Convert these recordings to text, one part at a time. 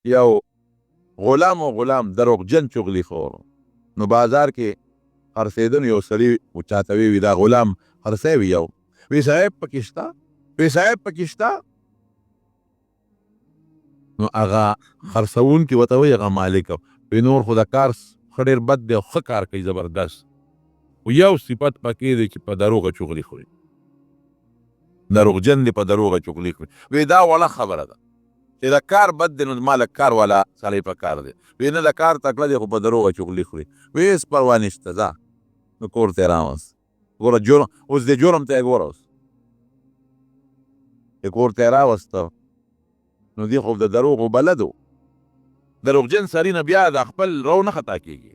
یو غلام او غلام دروغجن چغلي خور نو بازار کې خرڅېدن یو سړي چاته وی دا غلام خرڅوي یو وی صاحب پکې شته نو هغه خرڅوونکي ورته وایي هغه مالک وی نور خو د کار ښه ډېر بد دی او ښه کار کوي زبردست خو یو صفت پکې دی چې په دروغه چغلي خوري دروغجن دی په دروغه چغلي خوري وی دا وړه خبره ده چې د کار بد دی نو ما لږ کار والا سړی په کار دی وی نه د کار تکړه دی خو په دروغه چغلي خوري وی هېڅ پروا نشته ځه نو کور ته یې راوست ګوره جرم اوس دې جرم ته یې ګوره اوس کور ته یې راوسته نو دی خو د دروغو بلد و دروغجن سړي نه بیا د خپل رو نه خطا کېږي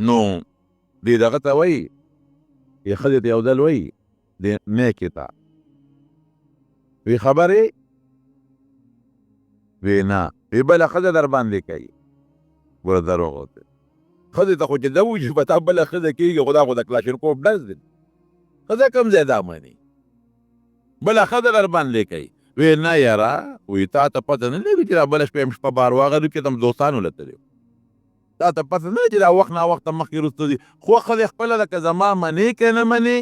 نو دې دغه ته وایي یې ښځې ته یو ځل وایي دې میکې ته وی خبرې وی نه وی بله ښځه در باندې کوي ګوره دروغ ورته ښځې ته خو چې ده وایي چې په تا بله ښځه کېږي خو دا خو د کلاشینکوف ډز دی ښځه کوم ځای دا مني بله ښځه در باندې کوي وی نه یاره وی تا ته پته نه لګي چې دا بله شپه یم شپه بار واغلو کې تم دوستانو له تللی تا ته پته نه چې دا وخت ناوخته مخکې وروسته دي خو ښځې خپله ده که زما منې که نه منې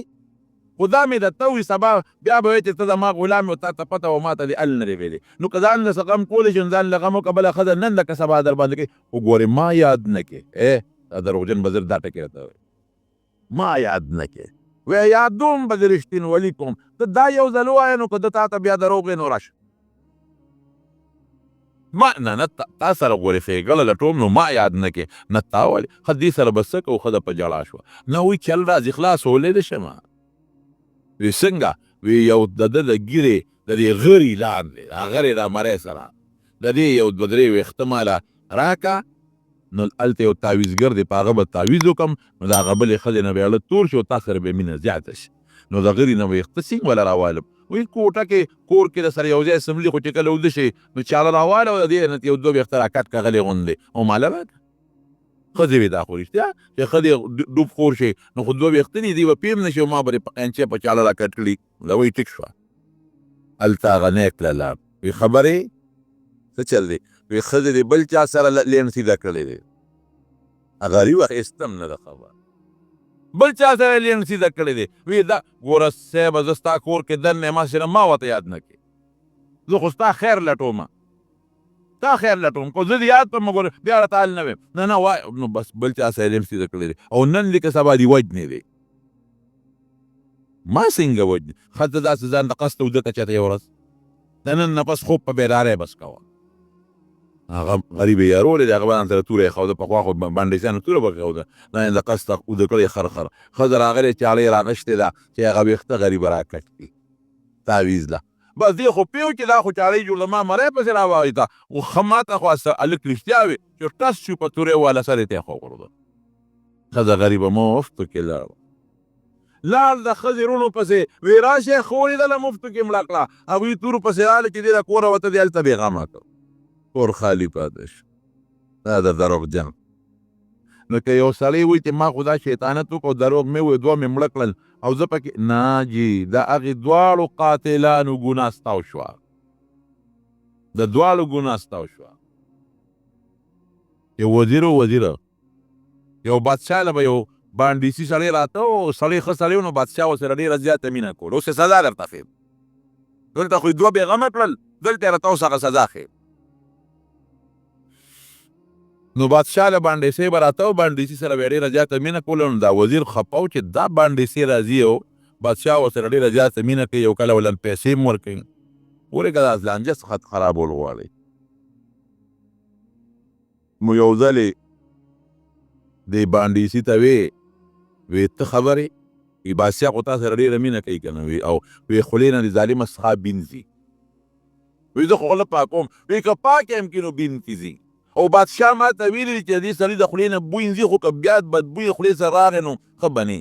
خو دا مې درته وي سبا بیا به وایي چې ته زما غلام یې او تا ته پته وه ما ته دې ال نه دی ویلې نو که ځان له څه غم کولی شي نو ځان له غم وکړه بله ښځه نن ده که سبا در باندې کوي خو ګورې ما یاد نه کې دا دروغجن به زر دا ټکې راته وایي ما یاد نه کې وی یادوم به د رښتینولي کوم ته دا یو ځل ووایه نو که ده تا ته بیا دروغ وی نو راشه ما نه تا سره ګورې ښېګړه لټوم نو ما یاد نه کې نه تا ولې ښه دې سره به څه کوو ښځه په ژړا شوه نه وی چل راځي خلاصولی دې شمه وی څنګه وی یو د ده د ګیرې د دې غړي لاندې دا غړې دا مرۍ سره د دې یو دوه درې ویښته ماله راکه نو هلته یو تعویزګر دی په هغه به تعویز وکړم نو د هغه بلې ښځې نه به یې تور شي او تا سره به مینه زیاته شي نو د غړي نه به ویښته سینګ وله راوالم وی کوټه کې کور کې د سره یو ځای سملي خو چې کله اوده شي نو چاله راواله او د دې نه یو دوه ویښته راکټ که غلې غوندې او ماله راکړه ښځې وې دا خو رښتیا چې ښځې ډوب خور شي نو خو دوه ویښته دي دوی به پیم نه شي او ما به په قینچې په چاله راکټ کړي دا وایي ټیک شوه هلته هغه نیک لاله وی خبرې څه چل دی وی ښځې دې بل چا سره لین سیده کړی دی غریب اخیستم نه ده خبر بل چا سره لین سیده کړی دی وی دا ګوره صاحبه زه ستا کور کې دننه ما سره ما ورته یاد نه کړې زه خو ستا خیر لټومه تا خیر لټوم کو زه دې یاد کړم ګوره بیا راته حال نه ویم نه وای نو بس بل چا سره لین سیده کړی دی او نن دې که سبا دې وجنې دی ما څنګه وجنې ښځه داسې ځان د قصد اوده که چېرته یو ورځ د نن نه پس خوب په بیدارۍ بس کوه هغه غریب یې یارولې دی هغه به ځان سره توره یې ښوده پخوا خو بنډیسیانو توره به ښوده دا یې د قصد اوده کړی خرخر ښځه راغلې چاړې رانشتې ده چې هغه ویښته غریبه راکټ کړي تعویز ده بس دې خو پیو چې دا خو چاړې جوړه ما مرۍ پسې راواخېسته خو ښه ماته خو هلک رښتیا وې چې ټس شو په تورې واله سر یې ته یې خوغورځه ښځه غریبه مفتو کې لاړه لاړ د ښځې رونو پسې وی راشئ ښه ولیدله مفتو کې مړه کړه هغوی تورو پسې راغله چې دې د کوره وته دې هلته بېغمه کړ کور خالی پاته شو دا د دروغجن نو که یو سړی وایي چې ما خو دا شیطانت وکړو دروغ مې وویل دوه مې مړه کړل او زه پکې نه جي د هغې دواړو قاتلانو ګناه ستاو شوه د دواړو ګناه ستاو شوه یو وزیره یو بادشاه له به یو بانډیسي سړی راته او سړی ښه سړی و نو بادشاه ورسره ډېره زیاته مینه کول اوس یې سزا درته ښیم دلته خو یې دوه بېغمه کړل دلته یې راته اوس هغه سزا ښیم نو بادشاه له بانډیسۍ به راته و بانډیسي سره به یې ډېره زیاته مینه کوله نو دا وزیر خفه و چې دا بانډیسي راځي او بادشاه ورسره ډېره زیاته مینه کوي یو کله ولن پیسې هم ورکوي ورې که دا لانجه څخه خرابول غواړئ نو یو ځلې دې بانډیسي ته وی ته خبرې وی بادشاه خو تا سره ډېره مینه کوي که نه وی او وی خولې نه د ظالمه څخه بینځي وی زه خو خوله پاکوم وی که پاک یم کې نو بین کیځي او بادشاه ما ته ویلي دي چې د دې سړي د خولې نه بوی ځي خو که بیا بدبوی خولې سره راغی نو ښه بنې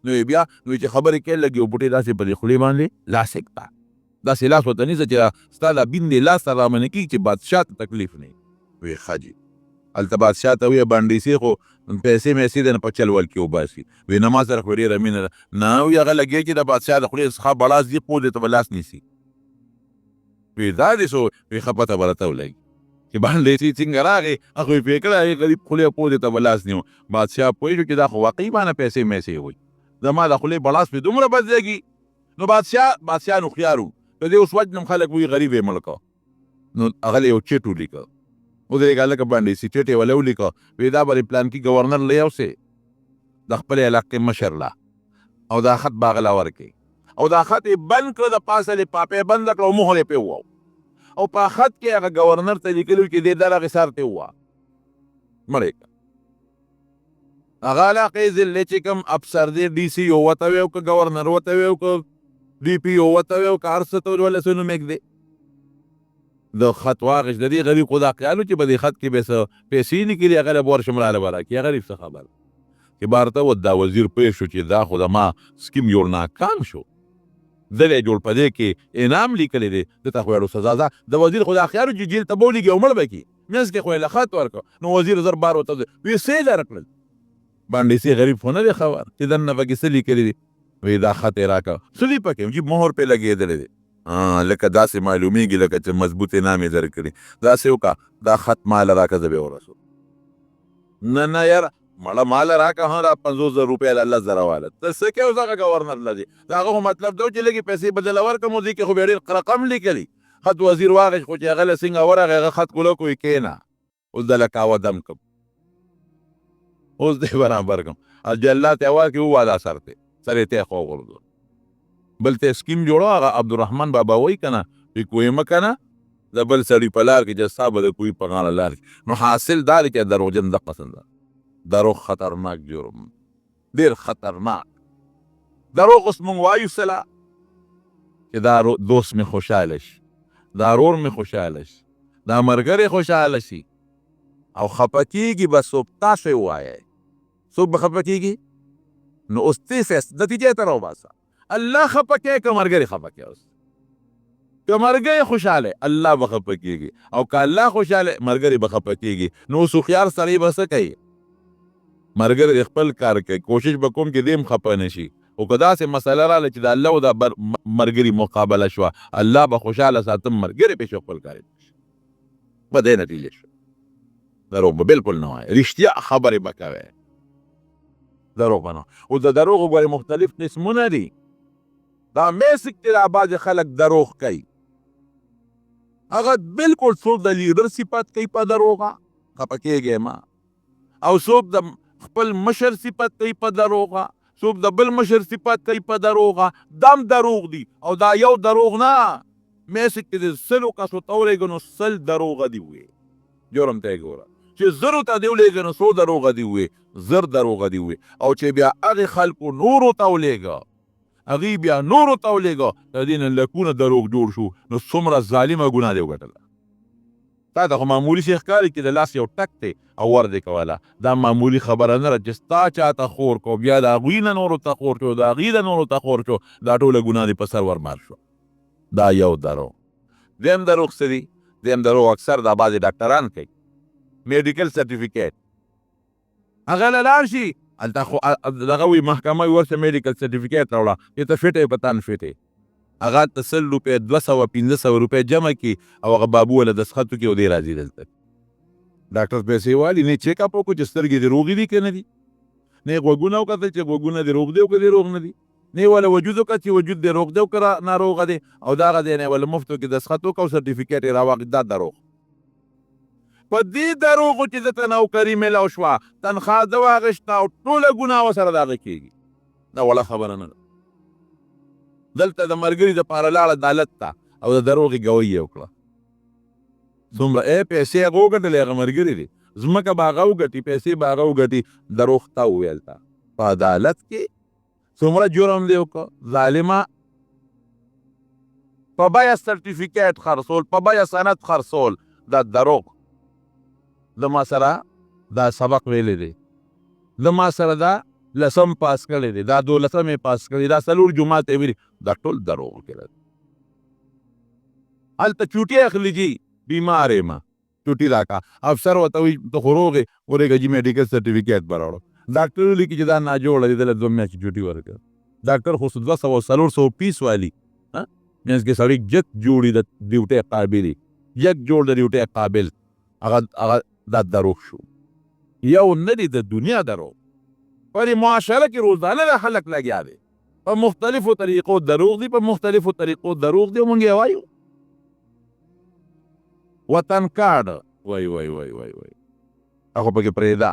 نو بیا نو چې خبرې کوي لږ یو بوټی داسې په دې خولې باندې لاس یې کړه داسې لاس ورته نیسه چې ستا دا بین دې لاس سره رامنې کېږي چې بادشاه ته تکلیف نه وي وی ښه جي هلته بادشاه ته ویې بانډیسي خو پیسې میسې دی نه په چل ول کې وباسي وی نه ما سره خو ډېره مینه ده نه وي هغه لګیا چې د بادشاه د خولې څخه بړاس دي خو دې ته به لاس نیسي وی دا دې سو وی ښه پته به راته ولګي چې باندې چې څنګه راغې هغه یې پرې کړی هغې غریب خولې پوزې ته به لاس نیو بادشاه پوه شو چې دا خو واقعي معنی پیسې میسې وي زما د خولې بړاس پې دومره بدلېږي نو بادشاه نو خیار و که دې اوس وجنم خلک وایي غریب یې مړ کړه نو هغه یو چټ ولیکه ودرېږه هلکه باندې سي چټ یې وله ولیکه وی دا به د پلانکي ګورنر له یوسې د خپلې علاقې مشر له او دا خط به هغه له ورکړي او دا خط یې بند کړه د پاسه د پاپې بنده کړه او مهر یې پې وواو او په خط کې هغه ګورنر ته لیکلي چې دې دغه سر ته ووایه مړ یې کړه هغه علاقې ضلع چې کوم افسر دی ډي سي او وته وی او که ګورنر وته وی او که ډي پي او وته وی او که هر څه ته ولې څه نوم دی د خط واخیست د دې غریب خو دا خیال و چې په دې خط کې به څه پیسې نیکلي هغه له به ورشم راله به راکړي غریب څه خبره چې بار ته دا وزیر پوه شو چې دا خو زما سکیم یو ناکام شو دلی جوړ په دې کې انعام لیکلی دی ده ته خو یې سزا ده د وزیر خو دا خیال و چې جیل ته به ولېږي او مړ به کړي منځ کې خو یې له خط ورکړه نو وزیر زر بار ورته وی څه یې درکړل باندې سي غریب خو نه دی خبر چې دننه پکې څه لیکلي دي وی دا خط یې راکړه څه دي پکې چې مهر پې لګېدلی دی لکه داسې معلومیږي لکه چې مضبوط انعام یې درکړي داسې وکړه دا خط ماله راکړه زه به یې ورسو نه یاره مړه ماله راکړه ها را 50,000 روپۍ د الله زره واله ته څه کوې اوس هغه ګورنر له دي د هغه خو مطلب دا و چې لږې پیسې به دله ورکړم او دې کې خو بیا ډېر رقم لیکلي خط وزیر واغېست خو چې هغه له څنګه ورغی هغه خط کلک وی کښېنه اوس دله کاوه دم کړم اوس دې برابر کړم جلات یې واکې وواده سر ته سر یې تی خوا وغورځول بل ته سکیم جوړو هغه عبدالرحمن بابا وایي که نه چې کوی مه که نه د بل سړي په لار کې جستا به د کوی په غاړه لار کې نو حاصل دا دی چې دروغجن دقه څنګه دروغ خطرناک جرم ډېر خطرناک دروغ اوس مونږ وایو سله چې دا دوست مې خوشحاله شي دا رور مې خوشحاله شي دا ملګری خوشحاله شي او خفه کېږي به څوک تاسو یې ووایئ څوک به خفه کېږي نو اوس ته نتیجې ته راوباسه الله خفه کوي که ملګری خفه کوي اوس که ملګری خوشحاله الله به خفه کېږي او که الله خوشحاله ملګری به خفه کېږي نو اوس هوښیار سړی به څه کوي ملګری د خپل کار کوي کوشش به کوم چې دې هم خفه نه شي خو که داسې مسله راغله چې د الله او د ملګري مقابله شوه الله به خوشحاله ساتم ملګری پې شو خپل کار یې په دې نتیجه شو دروغ به بلکل نه وایه رښتیا خبرې به کوئ دروغ به نه او د دروغو ګورې مختلف قسمونه دي دا میسک چې دا بعضې خلک دروغ کوي هغه بلکل څوک د لیډر صفت کوي په دروغه خفه کېږئ مه او څوک د خپل مشر صفت کوي په دروغه څوک د بل مشر صفت کوي په دروغه دم دروغ دي او دا یو دروغ نه میسک چې د سلو کسو ته ولېږه نو سل دروغه دي وې جرم ته یې ګوره چې زرو ته دې ولېږه نو څو دروغه دي وې زر دروغه دي وې او چې بیا هغې خلکو نورو ته ولېږه هغې بیا نورو ته ولېږه د دې نه لکونه دروغ جوړ شو نو څومره ظالمه ګناه دې وګټله تا ته خو معمولي شی ښکاري چې د لاس یو ټک دی او ور دې کوله دا معمولي خبره نه ده چې ستا چاته خور کو بیا د هغوی نه نورو ته خور شو د هغې د نورو ته خور شو دا ټوله ګناه دې په سر ورمار شو دا یو دروغ دیم دروغ څه دي دیم دروغ اکثر دا بعضې ډاکټران کوي میډیکل سرټیفیکیټ هغه له لاړ شي هلته خو دغه وي محکمه ورشه میډیکل سرټیفیکیټ راوړه چې ته فټ یې په تا نه فټ یې هغه ته 100 روپۍ 200-500 روپۍ جمع کړي او هغه بابو له دسخط وکړي او دی راځي دلته ډاکټر پیسې والي نه چیک اپ وکړو چې سترګې دې روغې دي که نه دي نه یې غوږونه وکتل چې غوږونه دې روغ دي او که دې روغ نه دي نه یې وله وجود وکړه چې وجود دې روغ دی او که ناروغه دی او دغه دی نه یې وله مفت وکړي دسخط وکړه او سرټیفیکیټ یې راواخلي دا دروغ په دې دروغو چې ده ته نوکري میلاو شوه تنخواه ده واخیسته او ټوله ګناه ورسره د هغه کېږي دا وړه خبره نه ده دلته د ملګري دپاره لاړه عدالت ته او د دروغې ګوۍ یې وکړه څومره پیسې هغه وګټلې هغه ملګري دي ځمکه به هغه وګټي پیسې به هغه وګټي دروغ ته وویل ته په عدالت کې څومره جرم دی وکړه ظالمه په بیه سرټیفیکیټ خرڅول په بیه سند خرڅول دا دروغ د ما سره دا سبق ویلی دی د ما سره دا 10 پاس کړی دی دا 12 پاس کړی دا 4 جمعات یې ویلي دا ټول دروغ کړی هلته چوټي اخلي جي بیمار یم چوټي راکا افسر ورته وایي ته خو روغ یې ورېږه جي میډیکل سرټیفیکیټ به راوړه ډاکټر ولیکي چې دا ناجوړه دی دله 2 میاشتې چوټي ورکړه ډاکټر خو 200-400 پیس والي منځ کې سړی یک جوړي د ډیوټۍ قابلي یک جوړ د ډیوټۍ قابل هغه دا دروغ شو. یو نه دی د دنیا دروغ، په معاشره کې روزانه د خلک لګیا دی په مختلفو طریقو دروغ دي، په مختلفو طریقو دروغ دی، مونږ یې وایو وطن کارډ وای وای وای وای وای هغه پکې پرېږده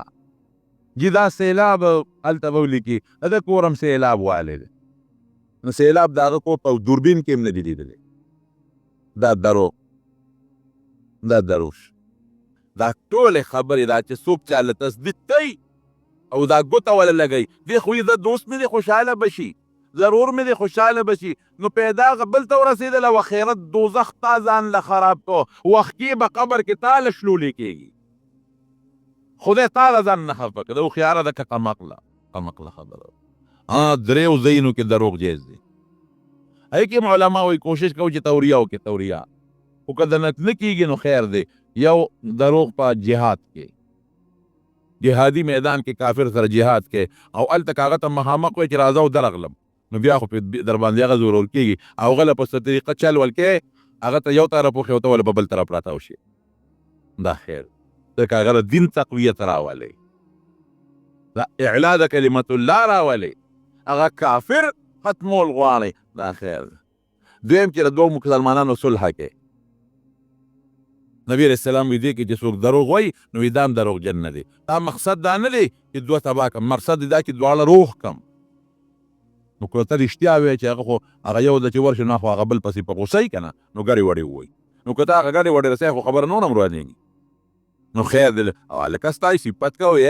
جي دا سیلاب هلته به ولیکي د کور هم سیلاب والی دی، نو سیلاب د هغه کور په دوربین کې هم نه دي لیدلی. دا دروغ دا دروغ دا ټولې خبرې دا چې څوک چاله تصدیق کوي او دا ګوته وله لګوي دې خو د دوست مې دې خوشحاله بشي، ضرور مې دې خوشحاله بشي، نو پیدا هغه بل ته ورسېدله و خیرت دوزخ تا ځان له خراب کو، وخت کې به قبر کې تا له شلولې کېږي، خدای تا له ځان نه خفه کړه. هوښیاره ده که قمقله خبره دریو ځایونو کې دروغ جایز دی. هغې کې هم علما وایي کوشش کوو چې توریه وکړي توریه، خو که د نه کېږي نو خیر دی. یو دروغ په جهاد کې جهادي میدان کې کافر سره جهاد کې او هلته که هغه ته مخامخ وایي چې راځه او درغلم، نو بیا خو در باندې هغه زورول کېږي او هغه له په څه طریقه چل ول کې هغه ته یو طرف وښي او ته ول په بل طرف راتاو شي، دا خیر ځکه هغه د دین تقویت راولي، دا اعلا د کلمت الله راولي، هغه کافر ختمول غواړي، دا خیر. دویم چې د دوو مسلمانانو صلح کې نبی علیہ السلام وی دی کې چې څوک دروغ وایي نو دا هم دروغجن نه دی. دا مقصد دا نه دی چې دوه تباه کړم، مقصد دا چې دواړه روغ کړم. نو که ته رښتیا وایې چې هغه خو هغه یو ده چې ورشي نو خو هغه بل پسې په غوسه یي که نه نو ګرې وړې ووایي، نو که ته هغه ګرې وړې رسوې خو خبره نور هم روانېږي، نو خیر دی. او هلکه ستا یې صفت کوئ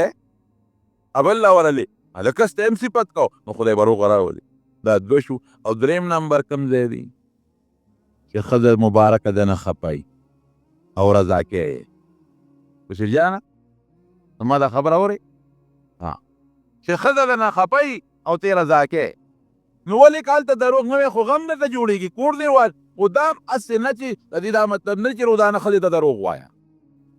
ابل لا ورلې هلکه ستا هم صفت کو نو خدای به روغه راولي. دا دوه شو. او دریم نمبر کوم ځای دی چې ښځه مبارکه ده نه خپایي او رضا کې بشیر جانه ما دا خبر اوري چې ښځه ده نه خپایي او ته رضا کې، نو ولې که هلته دروغ نه وي خو غم نه ته جوړېږي کور دی وال خو دا هم هسې نه چې د دې دا مطلب نه چې روزانه ښځې ته دروغ وایه،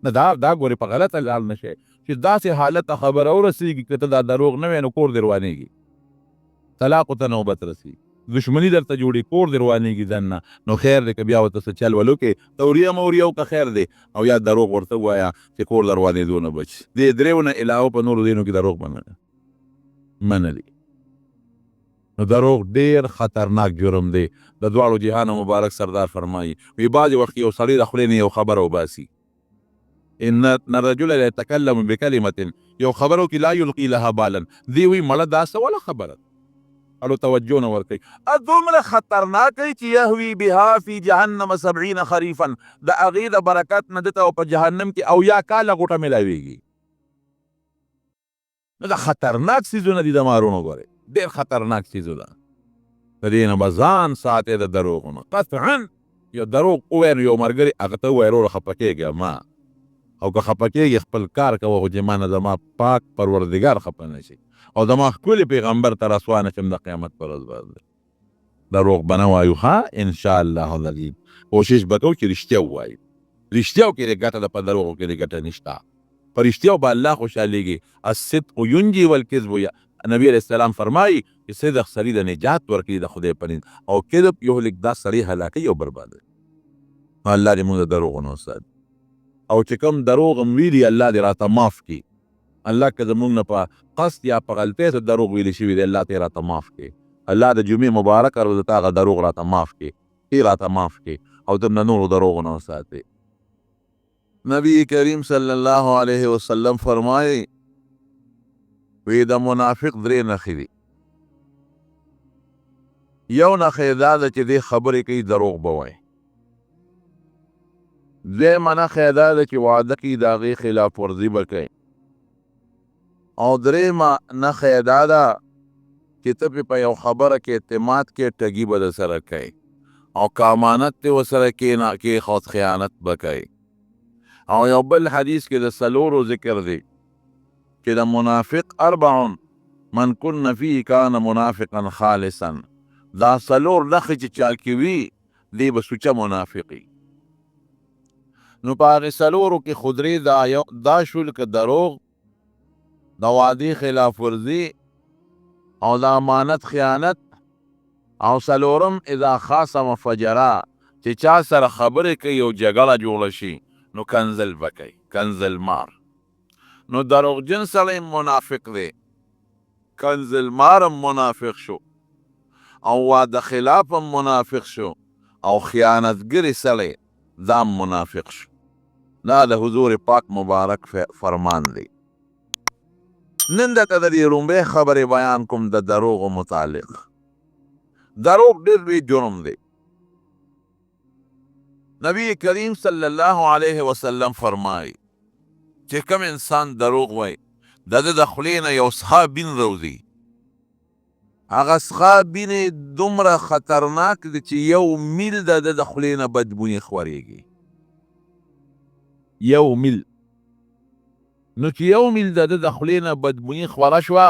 نه دا ګورې په غلطه لال نه شي چې داسې حالت ته خبره ورسېږي که ته دا دروغ نه وی نو کور دې روانېږي، طلاقو ته نوبت رسي، دشمنی درته جوړي، کور دې روانېږي دننه، نو خیر دی که بیا ورته څه چل ول وکړې توریه موریه وکړه خیر دی، او یا دروغ ورته ووایه چې کور د روانېدو نه بچ. دې دریو نه علاوه په نورو دینو کې دروغ منه دي. نو دروغ ډېر خطرناک جرم دی. د دواړو جهانو مبارک سردار فرمایي وی بعضې وخت یو سړی د خولې نه یو خبره وباسي، ان الرجل لا يتكلم بكلمة یو خبرو کې لا یلقي لها بالا، دی وی مړه دا څه وله خبره اړو توجه نه ورکوي، دومره خطرناک دی چې یهوي بها فی جهنم 70 خریفا، د هغې د برکت نه دته په جهنم کې 80 کاله غوټه میلاویږي. نو دا خطرناک څیزونه دي د مارونو، ګورې ډېر خطرناک څیزونه. د دې نه به ځان ساتې د دروغو نه. قطعا یو دروغ ووایې نو یو ملګري هغه ته ووایې وروره خفه کېږه ما، او که خفه کېږي خپل کار کوه خو چې ما نه زما پاک پروردګار خفه نه شي او زما ښکلي پیغمبر ته رسوا نه شم د قیامت په ورځ باندې. دروغ به نه وایو ښه انشاءالله العظیم. کوشش به کوو چې رښتیا ووایو، رښتیاو کې د ګټه ده، په دروغو کې د ګټه نشته. په رښتیاو به الله خوشحالېږي. الصدق ینجي والکذب نبی علیه السلام فرمایي چې صدق سړي د نجات ورکوي د خدای په نوم، او کذب یهلک دا سړي هلاکوي او بربادوي. الله دې موږ د دروغو نه وساتي. او چې کوم دروغ هم ویلي الله دې راته معاف کړي. الله که زمونږ نه په قصد یا په غلطۍ څه دروغ ویلي شوي دی الله ته یې راته معاف کړي. الله د جمعې مبارکه ورځ ته هغه دروغ راته معاف کړي، ای راته معاف کړي او د نورو دروغو نه وساتي. نبی کریم صلی الله علیه وسلم فرمایي وی د منافق درې نښې دي. یو نښه دا ده چې دې خبرې کوي دروغ به وایي. دویمه نښه دا ده چې وعده کوي د هغې خلاف ورزي به کوي. او دریمه نښه دا ده چې ته پې په یو خبره کې اعتماد کې ټګي به در سره کوي، او که امانت دې ورسره کېښود خیانت به کوي. او یو بل حدیث کې د څلورو ذکر دی چې د منافق 4 من کن فیه کان منافقا خالصا. دا څلور نښې چې چا کې وي دی به سوچه منافقي. نو په هغې څلورو کې خو درې دا شول که دروغ، د وعدې خلاف ورزي او د امانت خیانت او څلورم اذا خاصم فجرا چې چا سره خبرې کوي او جګړه جوړه شي نو کنزل به کوي، کنزل مار. نو دروغجن سړی منافق دی، کنزل مارم منافق شو، او واده خلافم منافق شو، او خیانتګری سړی دا منافق شو. دا د حضور پاک مبارک فرمان دی. نن درته د دې لومړۍ خبرې بیان کوم د دروغو متعلق. دروغ ډېر لوی جرم دی. نبی کریم صلی الله علیه وسلم فرمایي چې کوم انسان دروغ وایي د ده د خولې نه یو څښا بین روځي، هغه څښا بینې دومره خطرناک دی چې یو میل د ده د خولې نه بدبویي خورېږي. یو میل. نو چې یو میل د ده د خولې نه بدبویي خوره شوه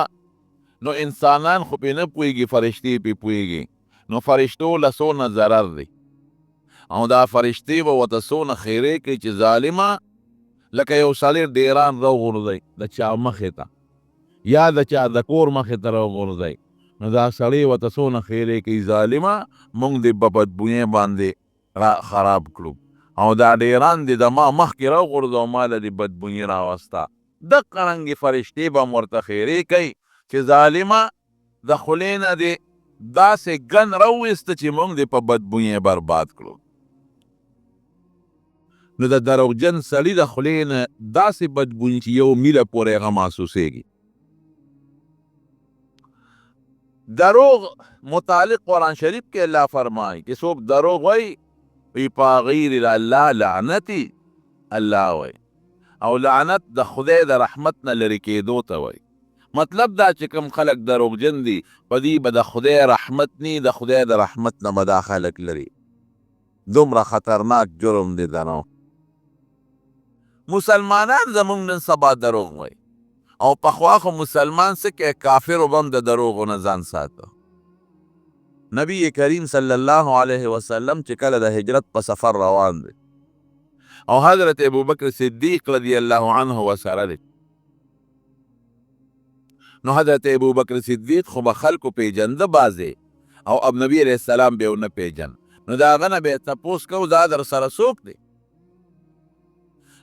نو انسانان خو پې نه پوهېږي، فرشتې پې پوهېږي. نو فرشتو له څونه ضرر دی او دا فرشتې به ورته څونه خیرې کوي چې ظالمه لکه یو سړی ډیران راوغورځئ د چا مخې ته یا د چا د کور مخې ته راوغورځئ نو دا سړی ورته څونه خیرې کوي ظالمه موږ دې په بدبویۍ باندې خراب کړو او دا ډیران دې د ما مخکې راوغورځو ما له دې بدبویي راوسته. دقه رنګې فرشتې به هم ورته خیرې کوي چې ظالمه د خولې نه دې داسې ګن راوویسته چې موږ دې په بدبویۍ برباد کړو. نو د دروغجن سړي د خولې نه داسې بدبویي چې یو میله پورې هغه محسوسېږي. دروغ متعلق قرآن شریف کې الله فرمایي چې څوک دروغ وایي وی په غیر الله لعنتي الله وایي او لعنت د خدای د رحمت نه لرې کېدو ته وایي. مطلب دا چې کوم خلک دروغجن دي په دې به د خدای رحمت نی، د خدای د رحمت نه به دا خلک لري. دومره خطرناک جرم دی دروغ. مسلمانان زمونږ نن سبا دروغ وایي او پخوا خو مسلمان څه کوي کافرو به هم د دروغو نه ځان ساته. نبی کریم صلی الله علیه وسلم چې کله د هجرت په سفر روان دی او حضرت ابوبکر صدیق رضی الله عنه ورسره دی نو حضرت ابوبکر صدیق خو به خلکو پیژنده بعضې او اب نبی علیه السلام به یې ونه پیژن نو د هغه نه به یې تپوس کو دا در سره څوک دی.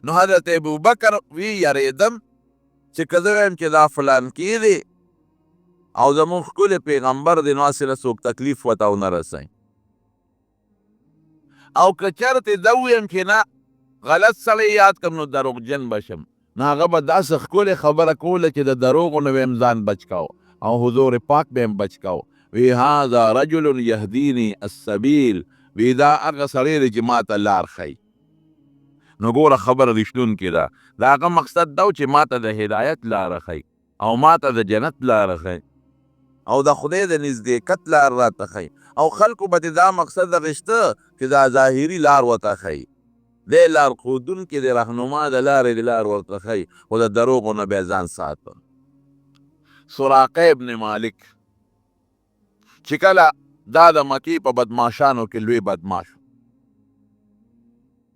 نو حضرت ابوبکر وی یریدم چې که زه وایم چې دا فلان کې دی او زموږ ښکلی پیغمبر دی نو هسې له څوک تکلیف ورته ونه رسوي او که چېرته زه ووایم چې نه غلط سړی یاد کړم نو دروغجن به شم نو هغه به داسې ښکلې خبره کوله چې د دروغو نه به هم ځان بچ کوو او حضور پاک به هم بچ کوو. وی هذا رجل یهدیني السبیل، وی دا هغه سړی دی چې ما ته لار ښیي. نو ګوره خبره رښتونکې ده. د هغه مقصد دا و چې ما ته د هدایت لاره ښیي او ما ته د جنت لاره ښیي او د خدای د نزدېکت لار راته ښیي او خلکو به دا مقصد غشته چې دا ظاهري لار ورته ښیي. دی لار ښودونکي د رهنما د لارې د لار ورته ښیي خو د دروغو نه بیا ځان ساته. سراقه ابن مالک چې کله دا د مکې په بدماشانو کې لوی بدماش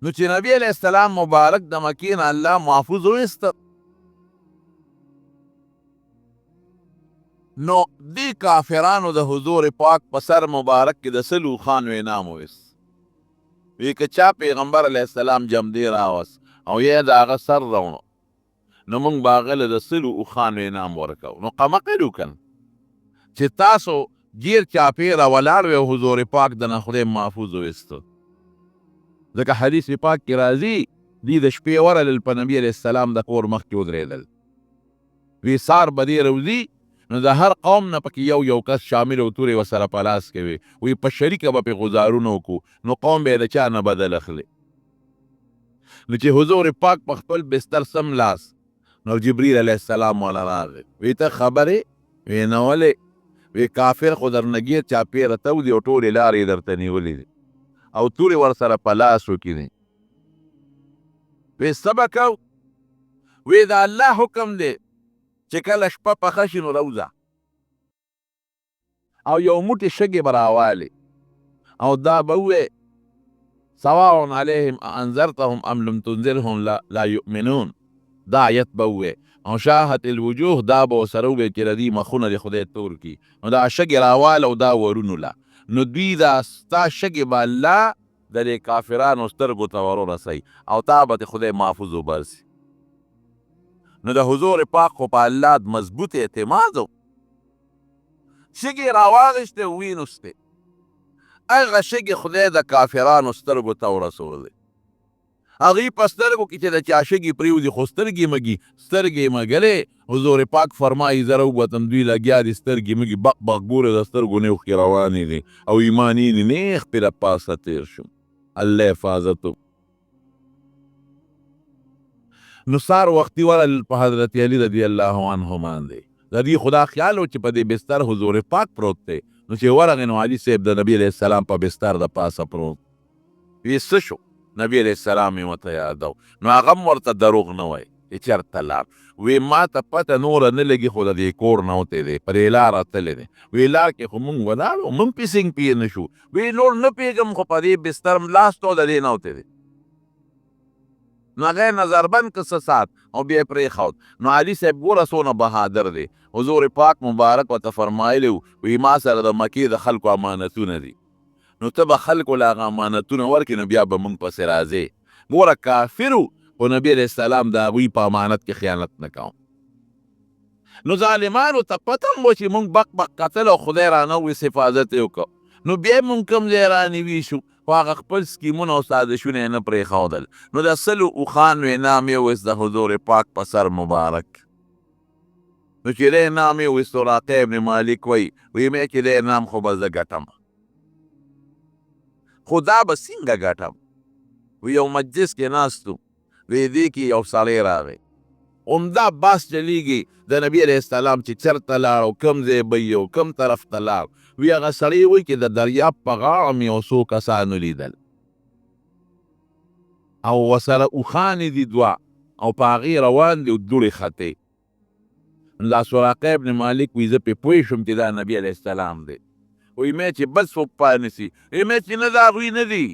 نو چې نبی علیه السلام مبارک د مکې نه الله محفوظ وایسته نو دې کافرانو د حضور پاک په سر مبارک کې د سلو خان انعام وایست. وی که چا پیغمبر علیه السلام جمدې راوست او یا د هغه سر راوړو نو موږ به هغه له د سلو اوښانو انعام ورکوو. نو قمقل وکړه چې تاسو ګیر چاپېره ولاړ وی او حضور پاک د نه خدای محفوظ وایسته. ځکه حدیث پاک کې راځي دوی د شپې ورغلل په نبي علیه السلام د کور مخکې ودرېدل. وی سار به دې روځي نو د هر قوم نه پکې یو کس شامل او تورې ورسره په لاس کې وي وی په شریکه به پې غزارونه وکړو نو قوم به یې د چا نه بدل اخلي. نو چې حضور پاک په خپل بستر سم لاس نو جبریل علیه السلام والا راغی وی ته خبرې وی نه ولې وی کافر خو درنه ګیر چاپېره تودي او ټولې لارې درته نیولې دي او تورې ورسره په لاس وکړي دي. وی څه به کوو وی د الله حکم دی چې کله شپه پخه شي نو روځه او یو موټې شګې به راوالې او دا به ووایې سواء علیهم انذرتهم ام لم تنذرهم لا یؤمنون. دا آیت به ووایې او شاهت الوجوه دا به ورسره ووایې چې د دې مخونه د خدای تور کړي نو دا شګې راواله او دا ورونو له نو دوی دا ستا شګې به الله د دې کافرانو سترګو ته ورورسوي او تا به د خدای محفوظ وبرسي. نو د حضور پاک خو په الله مضبوط اعتماد و. شګې راواغېستې ویې نوستې، هغه شګې خدای د کافرانو سترګو ته ورسولې. هغوی په سترګو کې چې د چا شګې پرېوځي خو سترګې مږي، سترګې مږلې. حضور پاک فرمایي زه راووتم دوی لګیا دي سترګې مږي بق بق ګوره د سترګو نه اوښکې روانې دي او ایمان یې نیغ پرې له پاسه تېر شو. الله حفاظت. نو سار وختي ورل په حضرت علي رضی الله عنه باندې د دې خدا خیال و چې په دې بستر حضور پاک پروت دی. نو چې ورغې نو علي صاحب د نبي علیه السلام په بستر د پاسه پروت وی څه شو؟ نبی علیه السلام یې ورته یادو. نو هغه هم ورته دروغ نه وایي چې چېرته لاړ. وی ما ته پته نوره نه لګي خو د دې کور نه وتی دی په دې لاره تللی دی. وی لار کې خو مونږ ولاړ وو مونږ پیسنګ پې نه شو. وی نور نه پوهېږم خو په دې بستر لاس تو د دې نه وتی دی. نو هغه یې نظربند که څه ساعت او بیا یې پرېښود. نو علي صاحب ګوره څونه بهادر دی. حضور پاک مبارک ورته فرمایلی وو وی ما سره د مکې د خلکو امانتونه دي، نو ته به خلکو له هغه امانتونه ورکړې نو بیا به موږ پسې راځې. ګوره کافر وو خو نبي علیه السلام د هغوی په امانت کې خیانت نه کوم. نو ظالمانو ته پته هم و چې موږ بق بق قتل او خدای رانه ویس حفاظت یې وکړو. نو بیا موږ کوم ځای رانیوي شو خو هغه خپل سکیمونه او سازشونه یې نه پرېښودل. نو د سلو اوښانو انعام یې ویست د حضور پاک په سر مبارک. نو چې د انعام یې ویست سراقه ابن مالک وایي ویې مې چې د انعام خو به زه ګټم خو دا به څنګه ګټم. وی یو مجلس کې ناست وو وی دې کې یو سړی راغی عمده بحث چلیږي د نبي علیه السلام چې چېرته لاړ او کوم ځای به یې او کوم طرف ته لاړ. وی هغه سړی وایي چې د دریاب په غاړه مې یو څو کسانو لیدل او ورسره اوښانې دي دوه او په هغې روان دي او دوړې ختې. دا سراقه ابن مالک وی زه پرې پوه شوم چې دا نبي علیه السلام دی. وی مې چې بس څوک پای نسي. وی مې چې نه دا هغوی نه دي،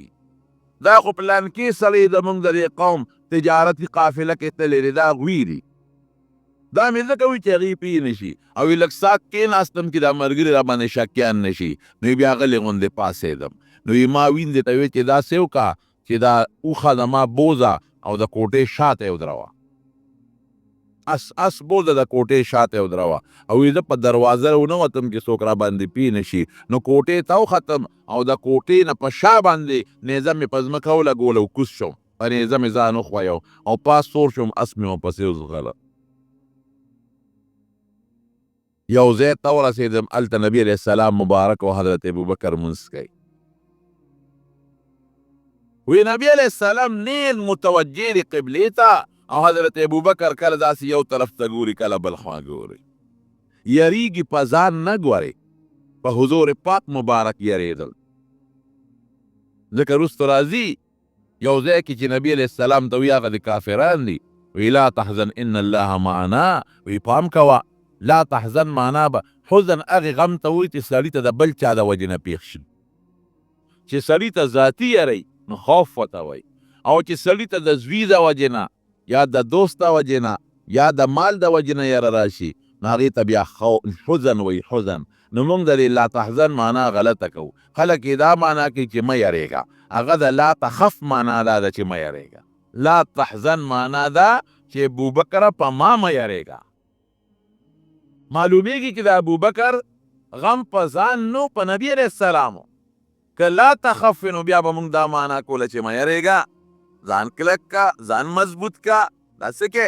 دا خو پلانکې سړی زموږ د دې قوم تجارتي قافله کې تللی دی، دا هغوی دي. دا مې ځکه وي چې هغې پوه نه شي. او وی لږ ساعت کېناستم چې دا ملګري را باندې شکیان نه شي. نو بیا غلې غوندې پاڅېدم. نو وی ما ویندې ته وی چې داسې وکړه چې دا اوښه زما بوزه او د کوټې شاته یې ودروه. اس بوزه د کوټې شاته یې ودروه. او وی زه په دروازه ونه وتم چې څوک را باندې پوه نه شي. نو کوټې ته وختم او د کوټې نه په شا باندې نیزه مې په ځمکه ولګوله او کوز شوم. په نیزه مې ځان وښویو او پاس سور شوم، اس مې ورپسې وځغله. یو ځای ته ورسېدم، هلته نبي علیه السلام مبارک او حضرت ابوبکر لمونځ کوي. وی نبی علیه السلام نیل متوجه دی قبلې ته او حضرت ابوبکر کله داسې یو طرف ته ګوري کله بل خوا ګوري. یریږي په ځان نه ګوري، په حضور پاک مبارک یریدل. ځکه وروسته راځي یو ځای کې چې نبي علیه السلام ته وی هغه د کافران دي. وی لا تحزن ان الله معنا. وی پام کوه لا تحزن معنا به حزن هغې غم ته وایي چې سړي ته د بل چا د وجې نه پېښ شي. چې سړي ته ذاتي یری نو خوف ورته وایي، او چې سړي ته د زوی د وجې نه یا د دوست د وجې نه یا د مال د وجې نه یره راشي نو هغې ته بیا حزن وایي. حزن نو موږ د لا تحزن معنا غلطه کوو. خلک یې دا معنا کوي چې مه یریږه. هغه د لا تخف معنا دا ده چې مه یریږه. لا تحزن معنا ده چې ابوبکر په ما مه یریږه. معلومیږي چې د ابوبکر غم په ځان نو په نبي علیه السلام. که لا تخف نو بیا به موږ دا معنا کوله چې مه یریږه، ځان کلک کا، ځان مضبوط کا، داسې کې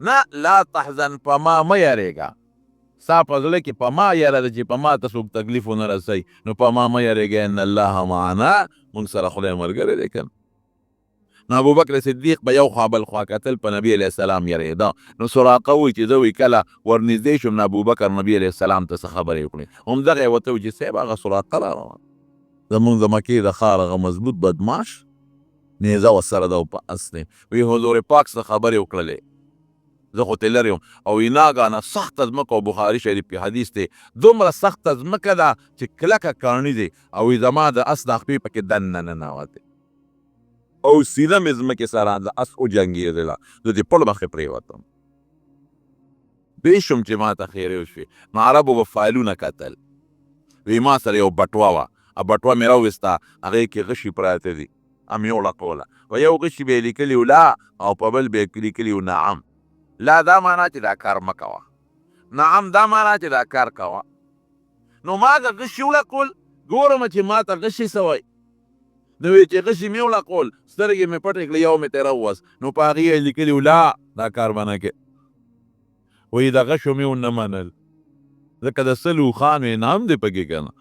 نه. لا تحزن په ما مه یریږه. ستا په زړه کې په ما یره ده چې په ما ته څوک تکلیف ونه رسوي، نو په ما مه یریږه. ان الله معنا، موږ سره خدای ملګری دی که. نو ابوبکر صدیق به یو خوا بل خوا کتل، په نبي علیه السلام یریده. نو سراقه وایي چې زه کله ورنږدې شوم نو ابوبکر نبي علیه السلام ته څه خبرې وکړې. همدغه یې ورته وایي چې صاحب هغه سراقه را روان زمونږ د مکې د ښار هغه مضبوط بدماش نیزه ورسره ده او په اس دی. وی حضور پاک څه خبرې وکړلې زه خو ترې لرې وم. او وی ناګانه سخته ځمکه او بخاري شریف کې حدیث دی دومره سخته ځمکه ده چې کلکه کاڼي دی. او وی زما د اس د خپې پکې دننه ننوتې او سینه مې ځمکې سره د اس وجنګېدله. زه د پل مخې پرېوتم. پوه شوم چې ما ته خیرې وشوې. نو عربو به فایلونه کتل. وی ما سره یو بټوه وه بټوه مې راوویسته هغې کې غشي پراته دي هم یې وړکوله په یو غشي به یې لیکلي و لا او په بل به یې لیکلي و نعم لا دا معنا چې دا کار مه کوه نعم دا معنا چې دا کار کوه نو ما هغه غشي وړکول ګورم چې ما ته غشي سوی نو چې غشي مې وړکول سترګې مې پټې کړې یو مې ترې راووست نو په هغې یې لیکلي و لا دا کار به نه کې وایي د غشو مې ونه منل ځکه د سلو خانو انعام دی پکې که نه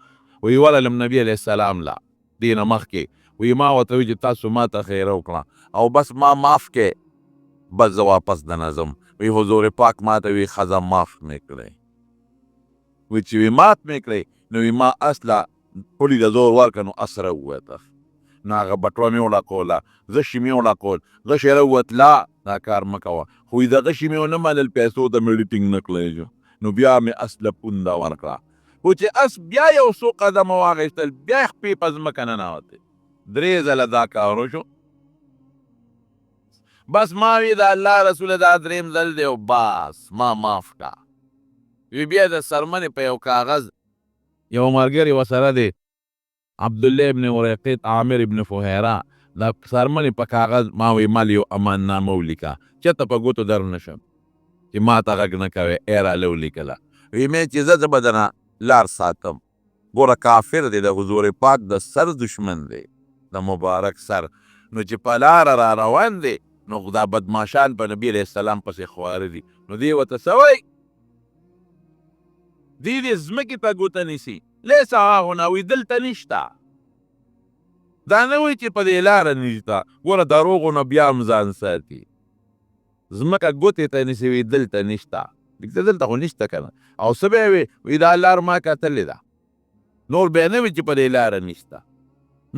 وایي وللم نبي علیه السلام لا دې نه مخکې وایي ما ورته وایي چې تاسو ما ته خیره وکړه او بس ما معاف کې بس زه واپس د نظم وایي حضور پاک ما ته وایي ښځه معاف مې کړی وایي چې وایي مات مې کړی نو وایي ما اصله پولي د زور ورکړه نو اس راووته نو هغه بټوه مې وړکوله غشي مې وړکول غشی راووت لا دا کار مه کوه خو د غشي مې ونه منل پیسو ته مې ټینګ نه کړی نو بیا مې اس له پونده ورکړه خو چې اس بیا یو څو قدمه واخیستل بیا یې خپې په ځمکه ننوتې 3 ځله دا کار وشو بس ما وی د الله رسوله دا 3 ځل دی او بس ما معاف کا وی بیا د سرمنې په یو کاغذ یو ملګري ورسره دی عبدالله ابن ورقیت عامر ابن فهیره د سرمنې په کاغذ ما وی مال یو امان نامه ولیکه چېرته په ګوتو در نه شم چې ما ته غږ نه کوې ای راله ولیکله وی مې چې زه به درنه لار ساتم ګوره کافر دی د حضور پاک د سر دشمن دی د مبارک سر نو چې په لاره را روان دی نو دا بدماشان په نبي علیه السلام پسې خواره دي نو دی ورته څه وایي دی دې ځمکې ته ګوته نیسي لیسه هاهنا وي دلته نشته دا نه وایي چې په دې لاره نشته ګوره دروغو نه بیا هم ځان ساتي ځمکه ګوتې ته نیسي وي دلته نشته دلته خو نشته که نه او څه به یې وي دا لار ما کتلې ده نور به یې نه وي چې په دې لاره نشته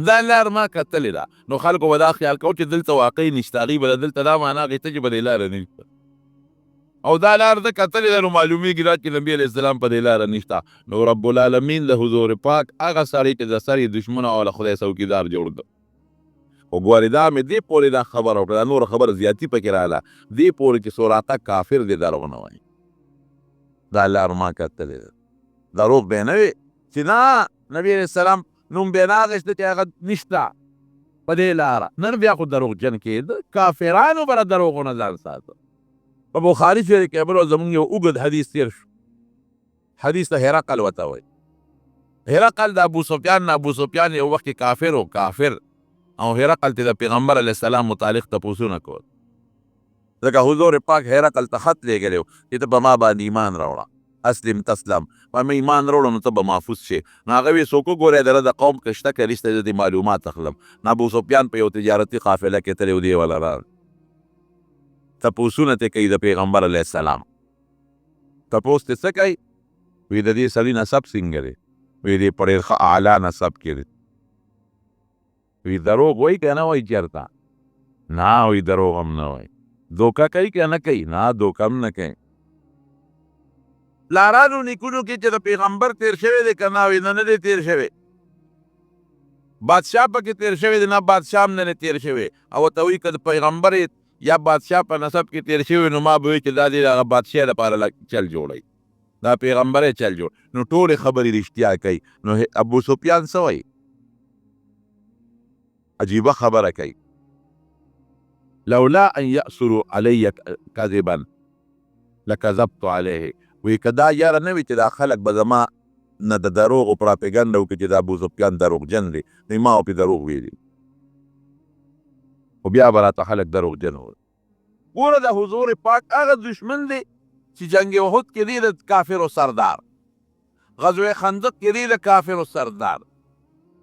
دا لار ما کتلې ده نو خلکو به دا خیال کوو چې دلته واقعي نشته هغوی به دلته دا معنا اخیسته چې په دې لاره نشته او دا لار ده کتلې ده نو معلومیږي دا چې نبي علیه السلام په دې لاره نشته نو رب العالمین د حضور پاک هغه سړی چې د سر یې دشمن او له خدای څوکیدار جوړ ده خو ګورې دا مې دې پورې دا خبره وکړه دا نوره خبره زیاتي پکې راغله دې پورې چې سوراته کافر دی دروغ نه وایي دا لار ما کتلې ده دروغ به نه وي چې نه نبي علیه السلام نوم به نه اخیسته چې هغه نشته په دې لاره نن بیا خو دروغجن کېده کافرانو به له دروغو نه ځان ساته په بخاري شریف کې بل زمونږ یو اوږد حدیث تېر شو حدیث ته هرقل ورته وایي هرقل د ابو سفیان یو وخت کې کافر و کافر او هرقل ته د پیغمبر علیه السلام متعلق تپوسونه کول ځکه حضور پاک هرقل ته خط لیږلی و چې ته په ما باندې ایمان راوړه اسلم تسلم په مې ایمان راوړه نو ته به محفوظ شې نو هغه ویې څوک وګورې دله د قوم که شته که رشته د معلومات اخلم نو ابو سفیان په یو تجارتي قافله کې تللی و دی والا را تپوسونه ترې کوي د پیغمبر علیه السلام تپوس ترې څه کوي وی د دې سړي نسب څنګه دی وی دې په ډېر ښه اعلی نسب کې دی وی دروغ وایي که نه وایي چېرته نه وی دروغ هم نه وایي دوکه کوي که نه کوي نه دوکه هم نه کوي لارانو نیکونو کې چې د پیغمبر تیر شوی دی که نه وي نه دی تیر شوی بادشاه پکې تیر شوی دی نه بادشاه هم نه تیر شوی او ورته وایي که د پیغمبر یا بادشاه په نسب کې تیر شوی نو ما به وایي چې دا دی هغه بادشاه دپاره چل جوړوي دا پیغمبر چل جوړ نو ټولې خبرې رښتیا کوي نو ابو سفیان څه وایي عجیبه خبره کوي لولا ان یأسروا علی کذبا لکذبت علیه وی که دا یاره نه وي چې دا خلک به زما نه د دروغو پراپیګنډه وکړي چې د ابو سفیان دروغجن دی نو ما پې دروغ ویلي خو بیا به راته خلک دروغجن وایي ګوره د حضور پاک هغه دشمن دی چې جنګ احد کې دی د کافرو سردار غزوه خندق کې دی د کافرو سردار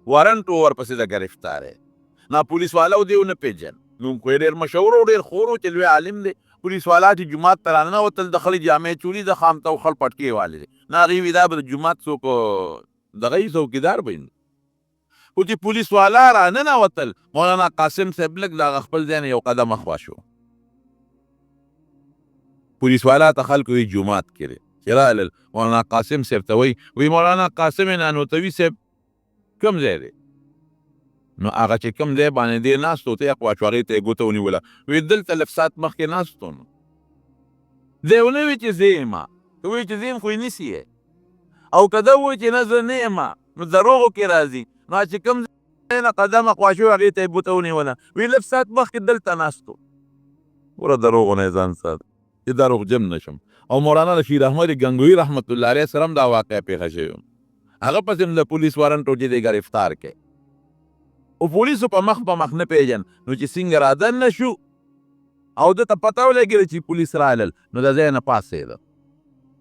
وارنټ ورپسې د ګرفتار نه پولیس والا دی ونه پیژن نو کوی ډېر مشهور او ډېر خور و چې لوی عالم دی پولیس والا چې جومات ته راننوتل د خلي جامې چولي د خامته او خل پټکې والې دی نه هغې وي دا به د جومات څوک دغه یي څوکیدار به خو چې پولیس والا راننوتل مولانا قاسم صاحب لږ د هغه خپل ځای نه یو قدم اخوا شو پولیس والا ته خلکو وي جومات کې دی چې رالل مولانا قاسم صاحب ته وایي مولانا قاسم نانوتوي صاحب کوم ځای دی نو هغه چې کوم ځای باندې دی ناست و ته یې خواچو هغې ته یې ګوته ونیوله وایي دلته لږ ساعت مخکې ناست و نو دی ونه وایي چې زه یم که وایي چې زه یم خو یې نیسي او که ده وایي چې نه زه نه یم نو دروغو کې راځي نو چې کوم ځای نه قدمه خوا شوې هغې ته یې بوته ونیوله وایي لږ ساعت مخکې دلته ناست وو. ګوره دروغو نه یې ځان ساته چې دروغجن نه شم. او مولانا رشید احمد ګنگوهي رحمت الله علیه سره هم دا واقعه پیښه شوې وه. هغه پسې نو د پولیس وارنټ و چې دی ګرفتار کړی او پولیسو په مخ نه پیژن نو چې څنګه رادننه شو او ده ته پته ولګېده چې پولیس رالل نو د ځای نه پاڅېده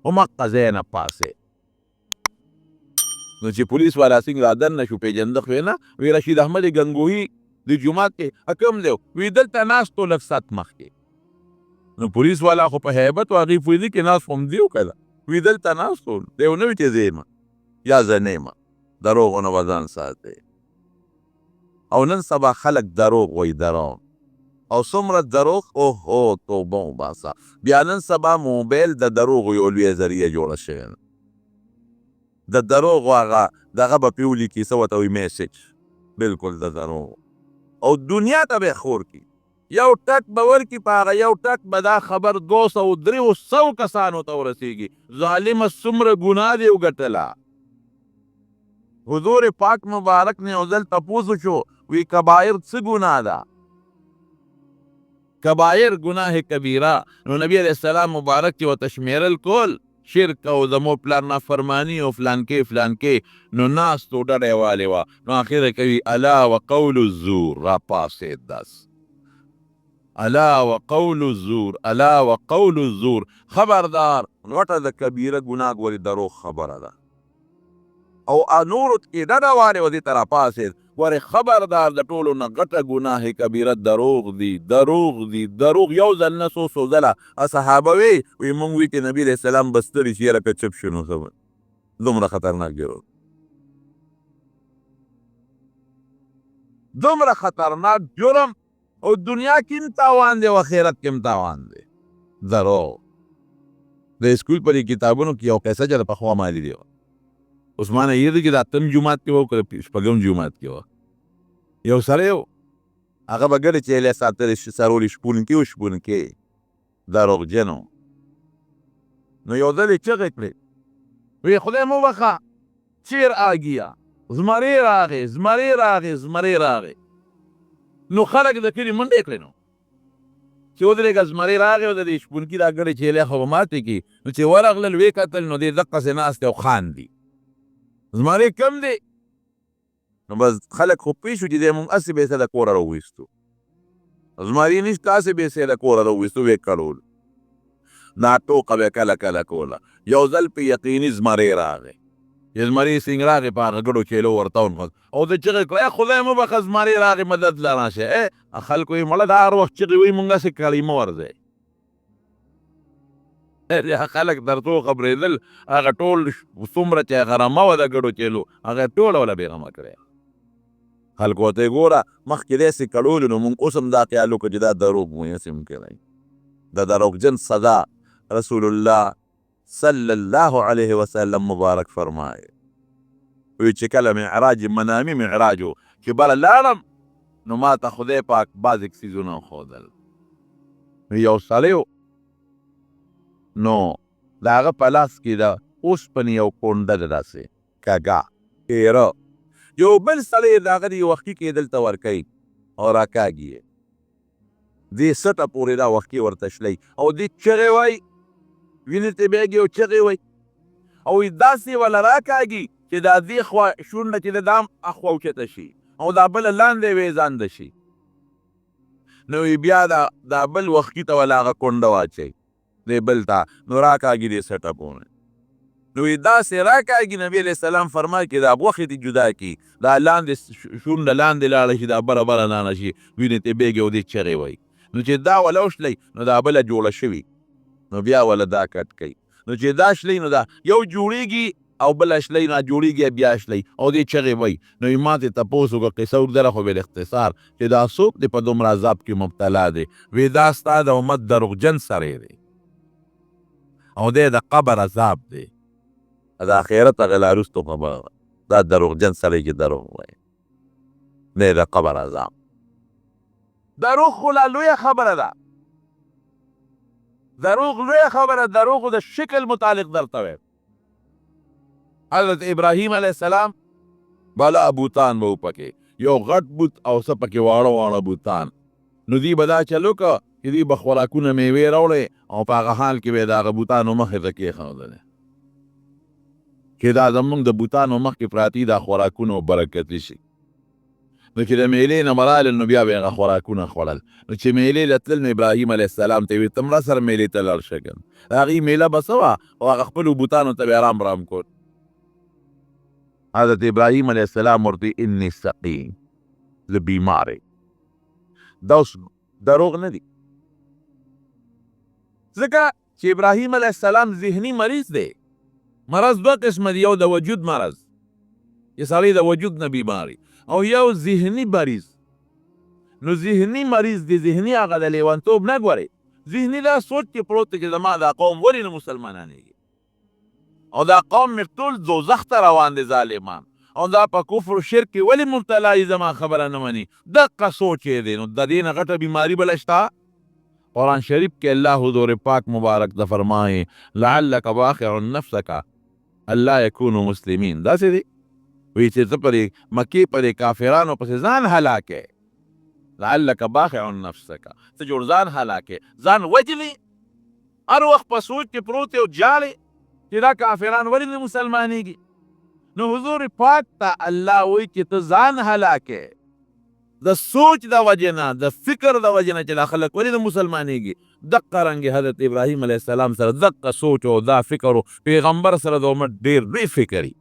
همغه ځای نه پاڅېد نو چې پولیس والا څنګه رادننه شو پیژنده خو یې نه وی رشید احمد ګنگوهي د جومات کې کوم دی وی دلته ناست و لږ ساعت مخکې نو پولیس والا خو په هیبت و هغې پوهېدي کې ناست خو همدي و که نه وی دلته ناست و دی ونه وي چې زه یم یا زه نه یم دروغو نه به ځان ساتئ او نن سبا خلک دروغ وایي دروغ او څومره دروغ اوهو توبه وباسه بیا نن سبا موبایل د دروغو یو لویه ذریعه جوړه شوې ده د دروغو هغه دغه به پې ولیکي څه ورته وایي میسج بلکل د دروغو او دنیا ته به یې خور کړي یو ټک به ورکړي په هغه یو ټک به دا خبر 200-300 کسانو ته ورسېږي ظالمه څومره ګناه دې وګټله حضور پاک مبارک نے یو ځل تپوس وشو وی کبایر څه ګناه ده کبایر گناه کبیره نو نبی علیہ السلام مبارک چې ورته شمیرل کول شرک او د مور پلار نافرماني او فلانکې نو ناست و ډډه یې والې وه نو اخر کوي الا وقول الزور را پاسېد داس الا وقول الزور الا وقول الزور خبردار غټه د کبیره ګناه ګورې دروغ خبره ده او نورو کې ډډه والې وه دې ته را پاسېد ورې خبردار د ټولو نه غټه ګناه کبیره دروغ دروغ یو ځل نه څو ځله صحابه وی مونږ وی چې نبي علیه السلام به ستړي شي یاره که چپ شو نو ښه دومره خطرناک جرم دومره خطرناک جرم او دنیا کې هم تاوان دی او آخرت کې هم تاوان دی دروغ د اسکول په دې کتابونو کې یو قصه چې د پخوا ما لیدې وه اوس ما نه یېده چې د اتم جومات کې وه که د شپږم جومات کې وه یو سړی و هغه به ګډې چیلې ساتلې سرولې شپونکې دروغجن و نو یو ځل یې چغې کړې وی خدای مو بخښه چیر آګیا زمری راغې نو خلک د کلي منډې کړې نو چې ودرېږه زمری راغې او د دې شپونکي دا ګډې چیلې خو به ماتې کړي نو چې ورغلل ویې کتل نو دې دقسې ناست دی او خاندي زمری کم دی نو بس خلک خو پوه شو چې دی مونږ هسې بیسه د کوره راوویستو زمری نشته هسې بیسه د کوره راوویستو ویې کړول دا ټوقه به کله کوله یو ځل په یقیني زمری راغی چې زمری څنګه راغی په هغه ګډو چیلو ورته ونغځ او د چغې کړه خدای مو بخښه زمری راغی مدد له راشه خلکو یې مړه دا هر وخت چغې وایي مونږ هسې کلمه ورځئ خلک در څو خبرېدل هغه ټول څومره چې هغه رمه وه د ګډو چیلو هغه ټوله وله بېغمه کړی خلکو ورته یې ګوره مخکې داسې کړولو نو مونږ اوس هم دا خیال وکړو چې دا دروغ مو هسې هم کړی د دروغجن سزا رسول الله صلی الله علیه وسلم مبارک فرمایي وی چې کله معراج منامي معراج و چې بله لاړم نو ما ته خدای پاک بعضې څیزونه وښودل یو سړی نو د هغه په لاس کې د اوسپنې یو کونډه ده داسې کږه تېره یو بل سړی د هغه د یو وښکي کې دلته ورکوي او راکاږي یې دې سټه پورې دا وښکي ورته شلی او دې چغې وایي وینې ته بیږي او چغې وایي او داسې وله راکاږي چې دا دې خوا شونډه چې د دام اخوا اوچته شي او دا بله لاندې ویزانده شي نو بیا دا بل وښکي ته وله هغه کونډه واچوي دی بل ته نو راکاږي دې سټه پورې نو داسې راکاږي نبي علیه السلام فرمایي چې دا غوښې دې جدا کړي دا لاندې شونډه لاندې لاړه شي دا بره نانه شي وینې ته بیږي او دې چغې وایي نو چې دا وله وشلی نو دا بله جوړه شوي نو بیا وله دا کټ کوي نو چې دا شلی نو دا یو جوړېږي او بله شلی نه جوړېږي بیا شلی او دې چغې وایي نو یې ما ته تپوس وکړه قصه اوږده خو بالاختصار چې دا څوک دی په دومره عذاب کې مبتلا دی وی دا ستا د امت دروغجن سړی دی او دی د قبر عذاب دی د آخرت هغې لا وروستو خبره ده دا دروغجن سړی چې دروغ وایي دی د قبر عذاب دروغ خو لا لویه خبره ده دروغ د شکل متعلق درته وایم حضرت ابراهیم علیه السلام بالا بوتان به وپکې یو غټ بوت او څه پکې واړه واړه بوتان. نو دوی به دا چل وکړه چې دوی به خوراکونه میوې راوړې او په هغه حال کې به یې د هغه بوتانو مخې ته کېښودلې چې دا زمونږ د بوتانو مخکې پراتي دا خوراکونه برکتي شي. نو چې د میلې نه مرالل نو بیا به هغه خوراکونه خوړل. نو چې میلې له تلل نو ابراهیم علیه السلام ته یې ویل ته مړه سره میلې ته لاړ شه که د هغې میله به څه وه او هغه خپلو بوتانو ته به یې رام کول. حضرت ابراهیم علیه السلام ورته انی سقیم زه بیمار دا اوس دروغ نه دي ځکه چې ابراهیم علیه السلام ذهني مریض دی. مرض دوه قسمه دی، یو د وجود مرض چې سړی د وجود نه بیماري او یو ذهني مریض. نو ذهني مریض دی، ذهني هغه د لیونتوب نه ګوري، ذهني دا سوچ کې پروت دی چې زما دا قوم ولې نه مسلمانانېږي او دا قوم مې ټول دوزخ ته روان دي ظالمان او دا په کفر و شرک کې ولې مبتلا یي زما خبره نه مني. دقه سوچ یې دی. نو د دې نه غټه بیماري بله شته؟ قرآن شریف کې الله حضور پاک مبارک ته فرمایي لعلک باخع نفسک الله یکونو مسلمین. داسې دی وی چې ته پرې مکې پرې کافرانو پسې ځان هلاکې لعلک باخع نفسک ته جوړ ځان هلاکې ځان وجلې هر وخت په سوچ کې پروت او جاړې چې دا کافران ولې نه مسلمانېږي. نو حضور پاک ته الله وی چې ته ځان هلاکې د سوچ د وجې نه د فکر د وجې نه چې دا خلک ولې نه مسلمانېږي. دقه رنګې حضرت ابراهیم علیه السلام سره دقه سوچ او دا فکر و پیغمبر سره د عمر ډېر لوی فکر وي.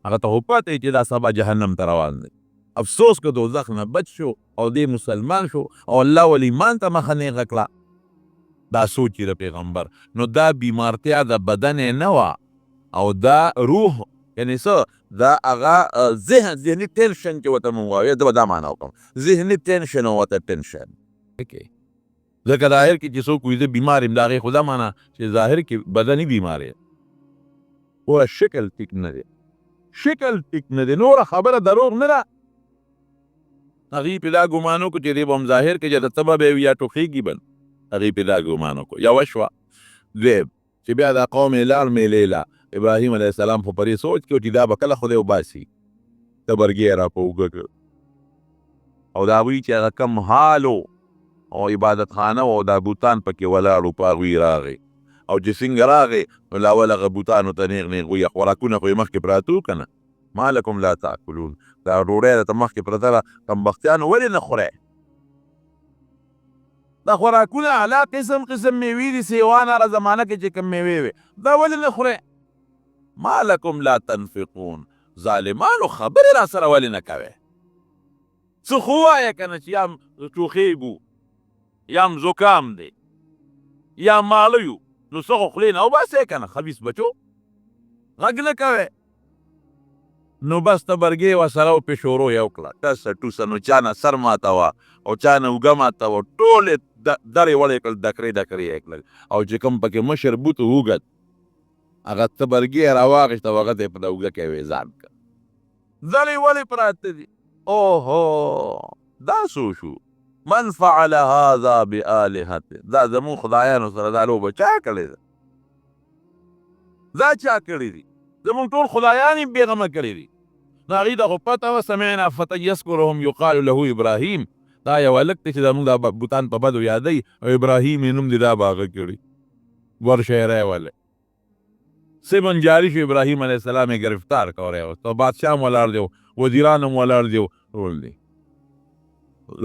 هغه ته خو پته وي چې دا سبا جهنم ته روان دی. افسوس که دوزخ نه بچ شو او دی مسلمان شو او الله ول ایمان ته مخه نیغه کړه. دا سوچ یې د پیغمبر. نو دا بیمارتیا د بدن نه وه او دا روح یعنی څه دا هغه ذهني ټینشن چې ورته مونږ وایو زه به دا معنا وکړم ذهني ټینشن او ورته ټینشن. ځکه ظاهر کې چې څوک وي زه بیمار یم د هغې خو دا معنا چې ظاهر کې بدني بیمار یم او شکل ټیک نه دی، شکل ټیک نه دی، نوره خبره دروغ نه ده. هغې پې دا ګمان وکړو چې دی به هم ظاهر کې چې د ته به یا ټوخېږي بل هغې پې دا ګمان وکړو. یوه شوه. دویم چې بیا دا قوم یې لاړ میلې له ابراهیم علیه السلام خو پرې سوچ کې چې دا به کله خدای وباسي تبرګی یې را په اوږه کړ او د هغوی چې هغه کم حال او عبادت خانه او دا بوتان پکې ولاړ و په هغوی راغی او چې څنګه راغی نو لاول هغه بوتانو ته نیغ نیغ وایي خوراکونه خو یې مخکې پراته وو که نه ما لکم لا تاکلون دا ډوډۍ درته مخکې پرته ده کمبختیانو ولې نه خورئ؟ دا خوراکونه اعلی قسم قسم میوې دي سیوان هره زمانه کې چې کوم میوې وې دا ولې نه خورئ؟ ما لکم لا تنفقون ظالمانو خبرې را سره ولې نه کوئ؟ څه خو وایه که نه چې یا ټوخېږو یا هم زکام دی یا ماړه یو نو څه خو خولې نه وباسئ که نه خبیث بچو غږ نه کوئ. نو بس تبرګې ورسره وپې شروع یې وکړه ټسه ټوسه نو چا نه سر ماتوه او چا نه اوږه ماتوه ټولې درې وړې کړل ډکرې ډکرې یې کړل او چې کوم پکې مشر بوت اوږد هغه تبرګې یې راواخېسته او هغه ته یې په اوږه کې ویزان کړ. ځلې ولې پراته دي؟ اوهو دا څه شو؟ من فعل هذا بآلهتنا دا زمون خدایانو سره دا لوبه چا کړې ده؟ دا چا کړې دي؟ زمونږ ټول خدایان یې بېغمه کړي دي. نو هغې ته خو پته وه سمعنا فتى یذکرهم یقال له ابراهیم دا یو هلک دی چې زمونږ دا بوتان په بدو یادوي او ابراهیم یې نوم دی دا به هغه کړي ورشه یې رایولی سمن جاري شو ابراهیم علیه السلام یې ګرفتار کولی و تو بادشاه هم ولاړ دی وزیران هم ولاړ دی ټول دی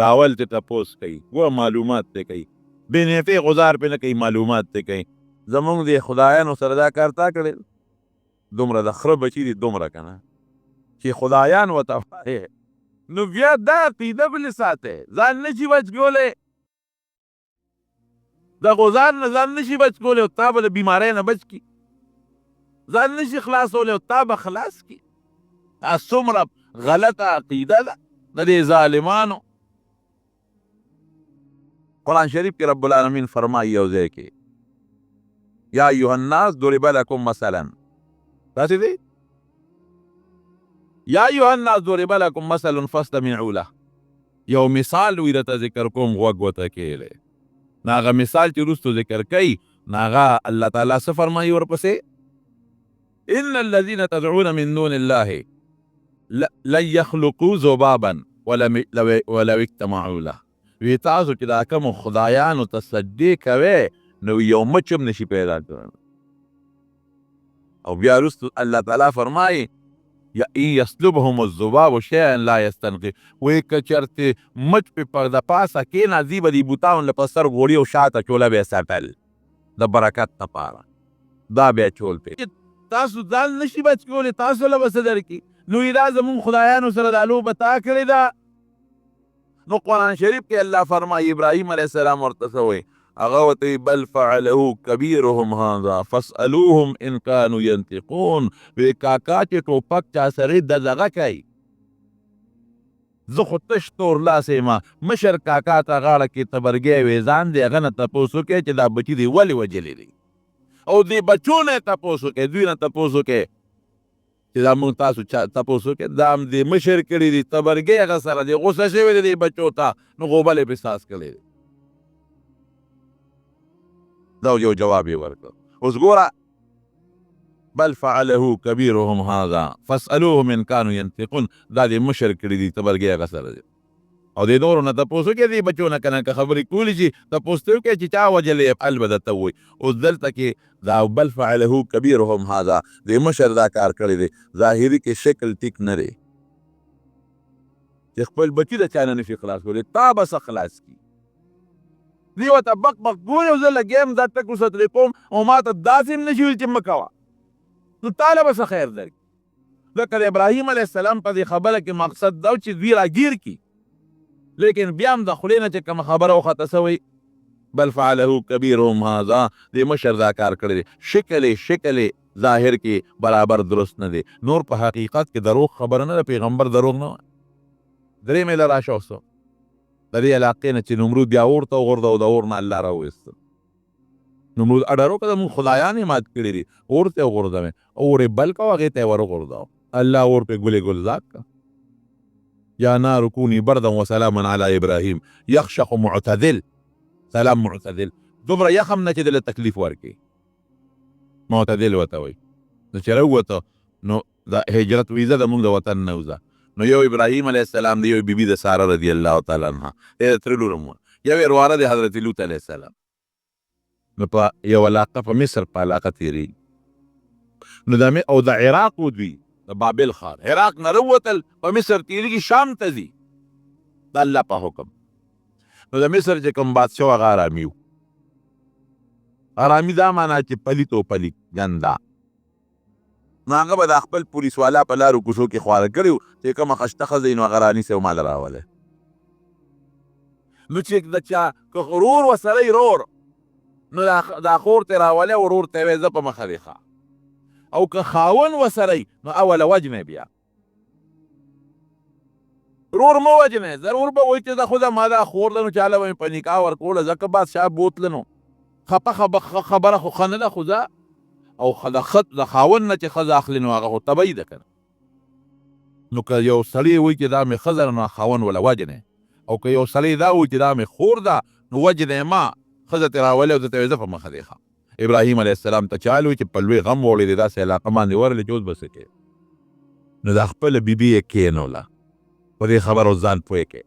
لاول ته تپوس کوي و معلومات ته کوي بېنفع غزار پې نه کوي معلومات ته کوي زمونږ د خدایانو سره دا کار تا کړی دومره د خره بچي دي دومره که نه چې خدایان ورته وایې نو بیا دا عقیده بلې ساتئ ځان نه شي بچ کولی د غزار نه ځان نه شي بچ کولی او تا به د بیمارۍ نه بچ کي ځان نه شي خلاصولی او تا به خلاص کي دا څومره غلطه عقیده ده د دې ظالمانو. قرآن شریف کې رب العالمین فرمایي یو ځای کې یا ایها الناس ضرب لکم مثلا داسې دی یا ایها الناس ضرب لکم مثل فاستمعوا له یو مثال وی درته ذکر کوم غوږ ورته کښېږدئ نو هغه مثال چې وروستو ذکر کوي نو هغه الله تعالی څه فرمایي ورپسې ان الذین تدعون من دون الله لن يخلقوا ذبابا ولو اجتمعوا له. وی تاسو چې دا کوم خدایانو ته سجدې کوئ نو یو مچ هم نشي پیدا کړی. او بیا وروسته الله تعالی فرمایي ان یسلبهم الذباب شیئا لا یستنقذ. وی که چېرته مچ پې د پاسه کېنازي به دې بوټانو له په سر غوړي او شاته چوله به یې ساتل د برکت دپاره، دا بیا چول پې. تاسو ځان نشي بچ کولی، تاسو له به څه درکړي. نو دا زمونږ خدایانو سره دا لوبه تا کړې ده. نو قرآن شریف کې الله فرمایي ابراهیم علیه السلام ورته څه وایي؟ هغه ورته بل فعله کبیرهم هذا فاسألوهم ان كانوا ينطقون. وی کاکا چې ټوپک چا سره د دغه کوي، زه خو تش تور لاس یم، مشر کاکا ته غاړه کې تبرګی وی ځان دی، هغه نه تپوس وکړئ چې دا بچي دې ولې وجلې دي، او دې بچو نه یې تپوس وکړئ، دوی نه تپوس وکړئ چې دا مونږ تاسو تپوس وکړئ، دا هم دې مشر کړي دي، تبرګی هغه سره دی، غوسه شوی دی دې بچو ته، نو غوبل یې پې ساس کړی دی. دا یو جواب یې ورکړ. اوس ګوره بل فعله کبیرهم هذا فاسألوهم ان كانوا ينطقون. دا دې مشر کړي دي، تبرګی هغه سره دی، او دې نورو نه تپوس وکړئ دې بچو نه، که نه که خبرې کولی شي تپوس ته وکړئ چې چا وجلې افعل به درته ووایي. اوس دلته کې دا بل فعله کبیرهم هذا دې مشر دا کار کړی دی، ظاهري کې شکل ټیک نه دی چې خپل بچي د چا نه نشي خلاص کولی، تا به څه خلاص کړي. دی ورته بق بق ګوري او زه لګیم دا ټک ورسره ترې کوم او ما ته داسې هم نشي ویل چې مه کوه، نو تاله به څه خیر درکړي. لکه د ابراهیم علیه السلام په دې خبره کې مقصد دا چې دوی راګیر کړي، لیکن بیا هم د خولې نه چې کومه خبره وخته سوی بل فعله کبیرهم هذا دې مشر دا کار کړی دی. شکل ظاهر کې برابر درست نه دی، نور په حقیقت کې دروغ خبره نه ده، پیغمبر دروغ نه وایي. درې میله راشه اوسو د دې علاقې نه چې نمرود بیا اور ته وغورځه او د اور نه الله راوویسته. نمرود اډر وکړه زمونږ خدایان یې مات کړي دي، اور ته یې وغورځوې، اور یې بل کړه هغې ته یې ور وغورځاو، الله اور پې ګلې ګلزار کړه. یا نار کوني بردا وسلاما علی ابراهیم یخشق معتدل. سلام معتدل، دومره یخ هم نه چې دله تکلیف ورکړي، معتدل ورته وایي. نو چې راووته نو د هجرت ویزه د مونږ د وطن نه وځه. نو یو ابراهیم علیه السلام دی، یو بیبي د ساره رضی الله تعالی عنها، د تره لور هم وه، یو یې ورواره د حضرت لوط علیه السلام. نو په یو علاقه په مصر په علاقه تېرېږي، نو او د عراق و دوی د بابل ښار، عراق نه راووتل په مصر تېرېږي، شام ته ځي د الله په حکم. نو د مصر چې کوم بادشاه و هغه ارامي و. ارامي دا معنا چې پلیت و پلیت ګنده، نو هغه به د خپل پولیس والا په لارو کوڅو کې خواره کړي و چې کومه خشته ښځه وي نو هغه رانیسي او مال راولی. نو چې د چا که غرور ورسره رور نو دا خور ترې راولی او ورور ته یې وایي زه په مخه دې ښه، او که خاون ورسره نو اوله وجنه بیا رور مه وجنه، ضرور به وایي چې دا خو ما دا خور ده نو چاله به مې په نکاح ورکوله، ځکه بادشاه بوتله نو خپه خبره خو ښه نه ده، خو زه او د خاون نه چې ښځه اخلي نو هغه خو طبعي ده که نه. نو که یو سړی وایي چې دا مې ښځه ده نو خاون وله وجنې، او که یو سړی دا وایي چې دا مې خور ده نو وجنې ما، ښځه ترې راولې او زه ته وایي زه په مخه دې ښه. ابراهیم علیه السلام ته چال وایي چې په لوی غم وړی دی، داسې علاقه باندې ورغلې چې اوس به څه کوې. نو دا خپله بیبي یې کېنوله په دې خبرو ځان پوه کړې.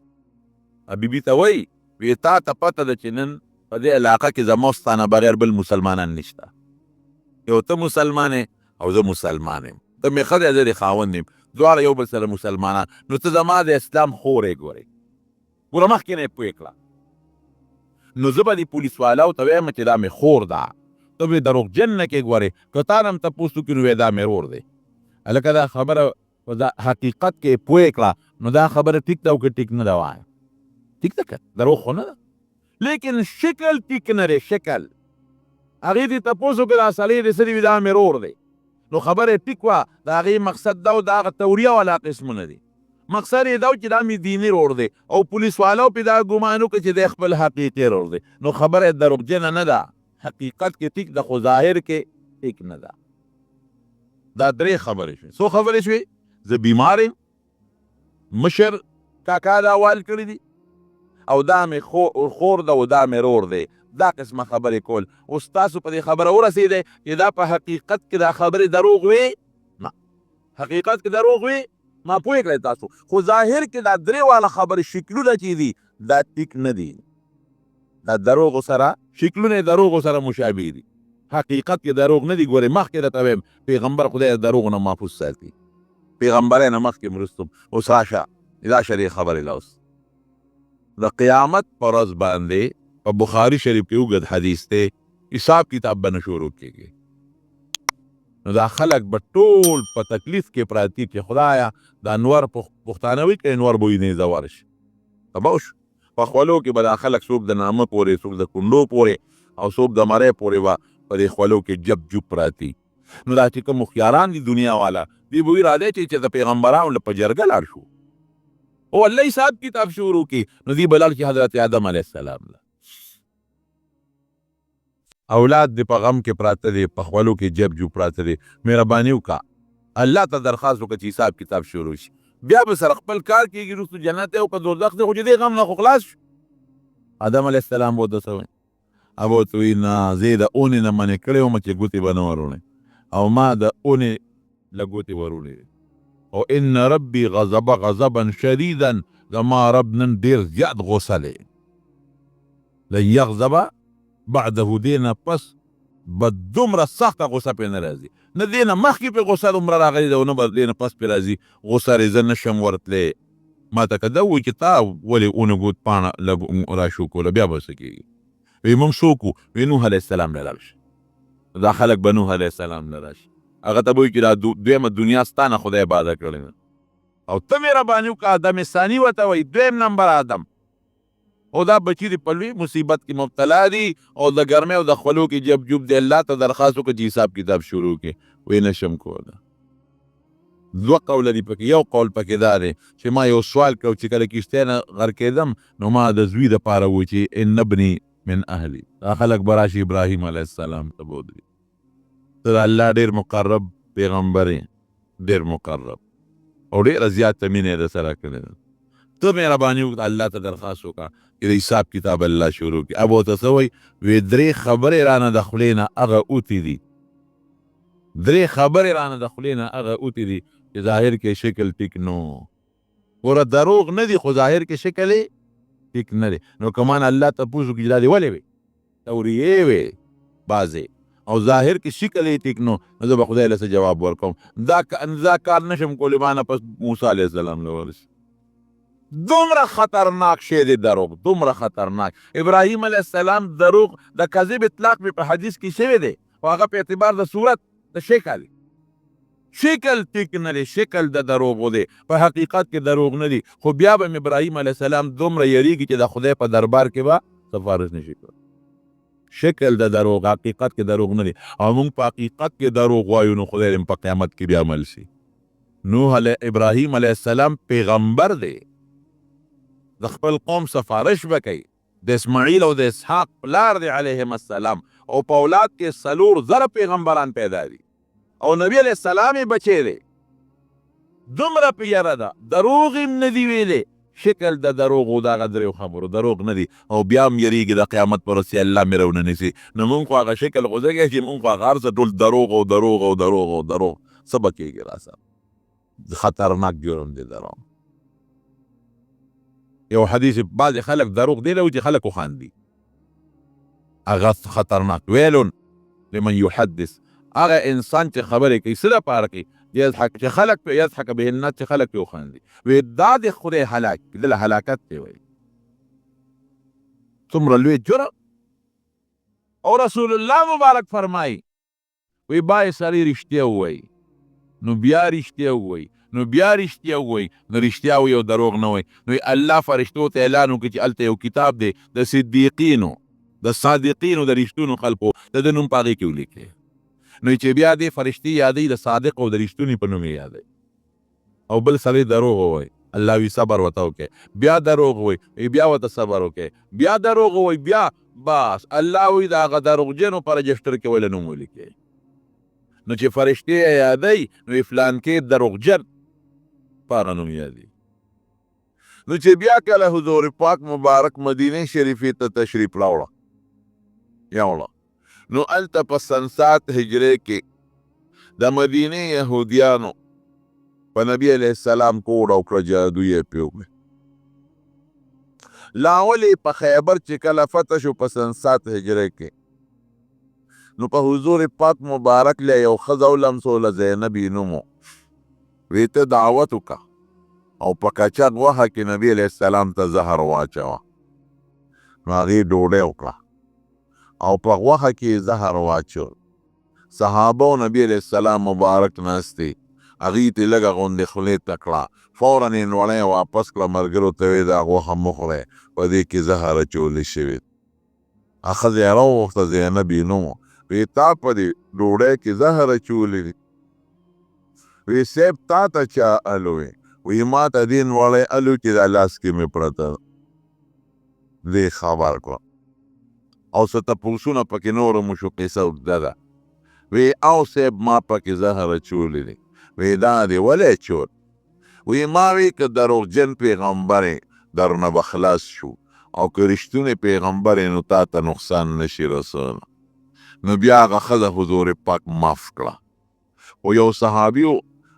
بیبي ته وایي وی تا ته پته ده چې نن په دې علاقه کې زما ستا نه بغیر بل مسلمانان نشته، یو ته مسلمان او زه مسلمان یم، ته مې ښه دی زه دې خاوند یم، دواړه یو بل سره مسلمانان، نو ته زما د اسلام خورې ګورې، ګوره مخکې نه یې پوه کړه. نو زه به دې پولیس والاو ته وایم چې دا مې خور ده، ته به دروغجن نه کې ګورې، که تا نه هم تپوس وکړي نو دا مې رور دی. هلکه دا خبره په دا حقیقت کې پوه کړه نو دا خبره ټیک ده او که ټیک نه ده وایه، ټیک ده که دروغ خو نه ده، لیکن شکل ټیک نه دی، شکل هغې دې تپوس وکړه دا سړی دې څه دي دا مې رور دی، نو خبره یې ټیک وه، د هغې مقصد دا و د هغه توریه والا قسمونه دي، مقصد یې دا و چې دا مې دیني رور دی، او پولیس والاو پې دا ګمان وکړه چې دی خپل حقیقي رور دی، نو خبره یې دروغجنه نه ده، حقیقت کې ټیک ده خو ظاهر کې ټیک نه ده. دا درې خبرې شوې. څو خبرې شوې؟ زه بیمار یم، مشر کاکا دا وال کړي دي، او دا مې خور ده او دا مې رور دی، دا قسمه خبرې کول. اوس تاسو په دې خبره ورسېدی چې دا په حقیقت کې دا خبرې دروغ وي؟ نه، حقیقت کې دروغ وي ما پوه کړئ تاسو. خو ظاهر کې دا درې والا خبرې شکلونه چې دي دا ټیک نه دي، دا دروغو سره شکلونه دروغو سره مشابه دي، حقیقت کې دروغ نه دي. ګورې مخکې درته وایم پیغمبر خدای د دروغو نه محفوظ ساتي، پیغمبر نه مخکې مرستم. اوس راشه دا شریع خبرې له اوس د قیامت پر ورځ باندې په بخاري شریف کې اوږد حدیث دی، حساب کتاب به نه شروع کېږي. نو دا خلک به ټول په تکلیف کې پراته چې خدایا د انور پښتانه وي که انور بوی نیزه ورشي تباه شو. په خولو کې به دا خلک څوک د نامه پورې، څوک د کونډو پورې او څوک د مرۍ پورې به په دې خولو کې جب جب پراته. نو دا چې کوم هوښیاران دي دنیا والا دوی به وي راځئ چې د پیغمبرانو له په جرګه لاړ شو او الله حساب کتاب شروع کی. نو دی بلال کی حضرت آدم علیہ السلام لا اولاد دی په غم کې پراته دی، په خولو کې جب جو پراته دی. مهرباني وکړه الله ته درخواست وکړه چې حساب کتاب شروع شي، بیا به سره خپل کار کېږي، وروسته جنت دی او که دوزخ دی، خو چې دې غم نه خو خلاص شو. آدم علیہ السلام به ورته څه وایي؟ هغه ورته وایي نه زه یې د اونې نه منې کړی وم چې ګوتې به نه وروړې او ما د اونې له ګوتې وروړې. او ان ربي غضب غضبا شديدا، زما رب نن ډیر زیات غوسه دی. لن یغضب بعده دینا پس به دومره سخته غوسه پې نه راځي، نه دې نه مخکې پې غوسه دومره راغلې ده او نه به دې نه پس پې راځي غوسه رې زه نشم ورتلی. ما ته که ده ووایي چې تا ولې اونې ګوت پاڼه لږ راشو کوله بیا به څه کېږي؟ وی موږ څوک وو؟ وی نوح علیه السلام له لاړ شي. دا خلک به نوح علیه السلام له راشي، هغه ته به وایي چې دا دویمه دنیا ستا نه خدای عباده کړې ده او ته مهرباني وکړه آدم ثاني ورته وایي دویم نمبر آدم. او دا بچی دی په لوی مصیبت کې مبتلا دی او د ګرمۍ او د خولو کې جب جوب دی. الله ته درخواست وکړه چې حساب کتاب شروع کړي، وی نشم کوله. دوه قوله دي پکې، یو قول پکې دا دی چې ما یو سوال کو چې کله کښتۍ نه غر کېدم نو ما د زوی دپاره و چې ان ابني من اهلي. دا خلک به راشي ابراهیم علیه السلام ته بودري، ته د الله ډېر مقرب پیغمبر یې، ډېر مقرب او ډېره زیاته مینه یې درسره کړې ده. ته مهرباني وکړه الله ته درخواست وکړه چې د حساب کتاب الله شروع کړي. اب ورته څه وایي؟ وی درې خبرې رانه د خولې نه هغه اوتې دي، درې خبرې رانه د خولې نه هغه اوتې دي چې ظاهر کې شکل ټیک نو. ګوره دروغ نه دي خو ظاهر کې شکل یې ټیک نه دی. نو که مان الله تپوس وکړي چې دا دې ولې وې؟ توریې وې بعضې او ظاهر کې شکل یې ټیک نو، نو زه به خدای له څه جواب ورکوم؟ دا کار نشم کولی ما نه پس موسی علیه السلام له ورسي. دومره خطرناک شی دی دروغ، دومره خطرناک. ابراهیم علیه السلام دروغ د کذب اطلاق مې په حدیث کې شوی دی خو هغه په اعتبار د صورت د شکل شکل ټیک نه دی، شکل د دروغو دی، په حقیقت کې دروغ نه دی. خو بیا به ابراهیم علیه السلام دومره یریږي چې د خدای په دربار کې به سفارش نشي کولی. شکل د دروغ، حقیقت کې دروغ نه دی. او موږ په حقیقت کې دروغ وایو نو خدای په قیامت کې بیا عمل شي. نوح ابراهیم علیه السلام پیغمبر دی، د خپل قوم سفارش به کوي، د اسماعیل او د اسحاق پلار دی علیهم السلام او په اولاد کې 4,000 پیغمبران پیدا دي او نبی علیه السلام یې بچی دی. دومره په یره ده، دروغ یې نه دي ویلې، شکل د دروغو دغه دریو خبرو دروغ نه دي. او بیا هم یریږي د قیامت پر ورځ چې الله مې رونه نیسي. نو مونږ خو هغه شکل غوځوي چې مونږ خو هغه هر څه ټول دروغ او دروغ او دروغ او دروغ څه به کېږي راسره؟ خطرناک جرم دی دروغ. یو حدیث بعضې خلک دروغ دی له چې خلک وخاندي، هغه خطرناک. ویلون لمن یحدث، هغه انسان چې خبرې کوي څه دپاره کوي؟ چې خلک پې یضحک به الناس، چې خلک پې وخاندي. وی دا د خدای هلاک، دله هلاکت دی وایي. څومره لوی جرم. او رسول الله مبارک فرمایي وی باید سړی رښتیا ووایي نو بیا رښتیا ووایي، نو بیا رښتیا ووایي، نو رښتیا وایي او دروغ نه وایي. نو الله فرشتو ته اعلان وکړي چې هلته یو کتاب دی د صدیقینو، د صادقینو، د رښتونو خلکو، د ده نوم په هغې کې ولیکئ. نو چې بیا دې فرشتې یادوي د صادق او د رښتوني په نوم یې یادوي. او بل سړی دروغ ووایي، الله وی صبر ورته وکړئ. بیا دروغ وایي، بیا ورته صبر وکړئ. بیا دروغ وایي، بیا بس الله وی د هغه دروغجنو په رجسټر کې ولې نوم ولیکئ. نو چې فرشتې یې یادوي نو فلان کې دروغجن په هغه نوم یادوي. نو چې بیا کله حضور پاک مبارک مدینه شریفې ته تشریف راوړه یوړه، نو هلته په سن 7 هجرې کې د مدینې یهودیانو په نبی علیه السلام کوډ او کړه جادو یې پې وکړې لاول په خیبر چې کله فتح شو په سن 7 هجري کې نو په حضور پاک مبارک له یو ښځه ولمسوله زینب یې نوم و وی ته دعوت وکړه او په کچه غوښه کې نبی علیه السلام ته زهر واچوه نو هغې ډوډۍ وکړه او په غوښه کې زهر واچول صحابه او نبی علیه السلام مبارک ناستې هغې ته لږه غوندې خولې ته کړه فورا یې نوړی واپس کړه ملګرو ته ویې دا غوښه مه خورئ په دې کې زهر اچولې شوي ښځې یې راوغوښته زینب یې نوم وی تا په دې ډوډۍ کې زهر اچولې دي وی صاحب تا ته چا الوې وی ما ته دې نوړی الو چې دا لاس کې مې پرته دې خبر کړه او څه تپوسونه پکې نوره مو شو قصه اوږده ده وی او صاحب ما پکې زهر اچولې دي وی دا دې ولې اچول وی ما وی که دروغجن پیغمبر درنه به خلاص شو او که رښتونی پیغمبر نو تا ته نقصان نشي رسولی نو بیا هغه ښځه حضور پاک معاف کړه خو یو صحابي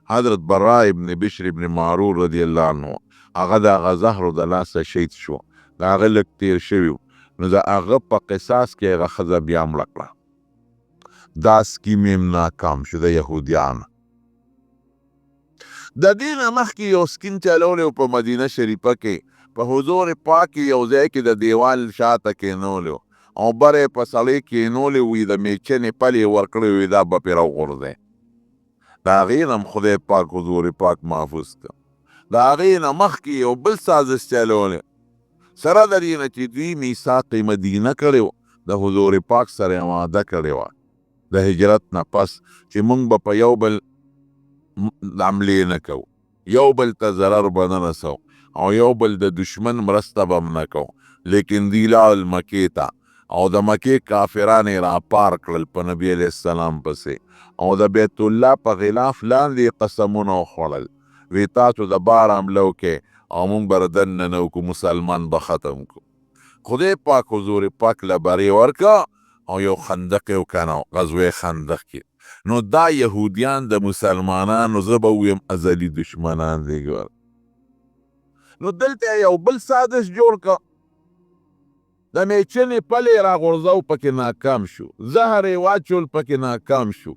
حضرت برا ابن بشر ابن معرور رضی الله عنه هغه د هغه زهرو د لاسه شهید شو د هغه لږ تیر شوي نو د هغه په قصاص کې هغه ښځه بیا مړه کړه دا سکیم یې ناکام شو د یهودیانو د دې نه مخکې یو سکیم چلولی و په مدینه شریفه کې په حضور پاک یو ځای کې د دیوال شاته کېنولی او بره په سړی کېنولی وي د میچنې پلې ورکړی وي دا به پرې راوغورځی د هغې نه خدای پاک حضور پاک محفوظ کړ د هغې نه مخکې یو بل سازش چلولی سره د دې نه چې دوی میثاق مدینه کړی و د حضور پاک سره یې وعده کړې وه د هجرت نه پس چې موږ به په یو بل حملې نه کوو یو بل ته ضرر به نه رسو او یو بل د دشمن مرسته به هم نه کوو لیکن دوی لاړل مکې ته او د مکې کافران یې راپار کړل په نبي علیه السلام پسې او د بیت الله په غلاف لاندې قسمونه وخوړل وی تاسو د بار حمله وکړئ او موږ به دننه نه وکړو مسلمان به ختم کړو خدای پاک حضور پاک له برې ورکړه او یو خندق یې وکنه غزوه خندق کې نو دا یهودیان د مسلمانانو زه به ویم ازلي دشمنان دي ګور نو دلته یو بل سازش جوړ کړه د میچنې پلې راغورځو پکې ناکام شو زهر یې واچول پکې ناکام شو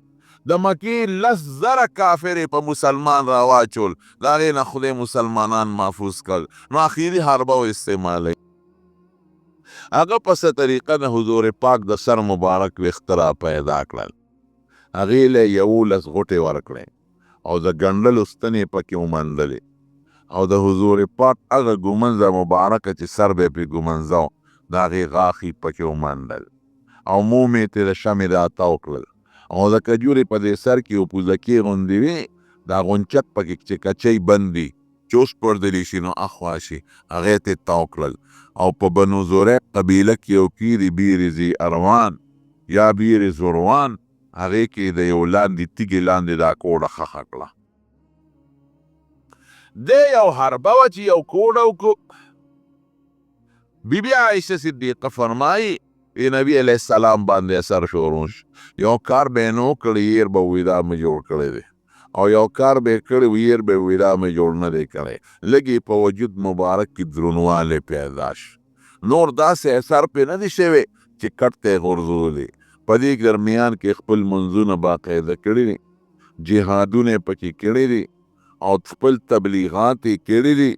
د مکې 10,000 کافر په مسلمان را واچول د هغې نه خدای مسلمانان محفوظ کړل نو اخري حربه و استعمالوي هغه په څه طریقه د حضور پاک د سر مبارک ویښته را پیدا کړل هغې له 11 غوټې ورکړې او د ګنډلو ستنې پکې ومندلې او د حضور پاک هغه ګومنځه مبارکه چې سر به یې پرې ګومنځه د هغې غاښې پکې ومندل او موم یې ترې د شمې راتاو کړل او د کجورې په دې سر کې یو پوزکې غوندې وي دا غونچک پکې چې کچۍ بند وي چې اوس پړدلی شي نو اخوا شي هغې ته یې تاو کړل او په بنو زریق قبیله کې یو پیرې بیرې ذي اروان یا بیرې زروان هغې کې د یو لاندې تیږې لاندې دا کوډه ښخه کړه دی یو حربه وه چې یو کوډه وکړو بیبي عایشه صدیقه فرمایي نبی علیه السلام باندې اثر شروع شو یو کار به یې نه وکړی یېر به وي دا مې جوړ کړی دی او یو کار به یې کړی و یېر به وي دا مې جوړ نه دی کړی لږ په وجود مبارک کې درونوالی پیدا شو نور داسې اثر پې نه دی شوی چې کټ ته یې غورځولی په دې درمیان کې خپل منځونه باقاعده کړي دي جهادونه یې پکې کړي دي او خپل تبلیغات یې کړي دي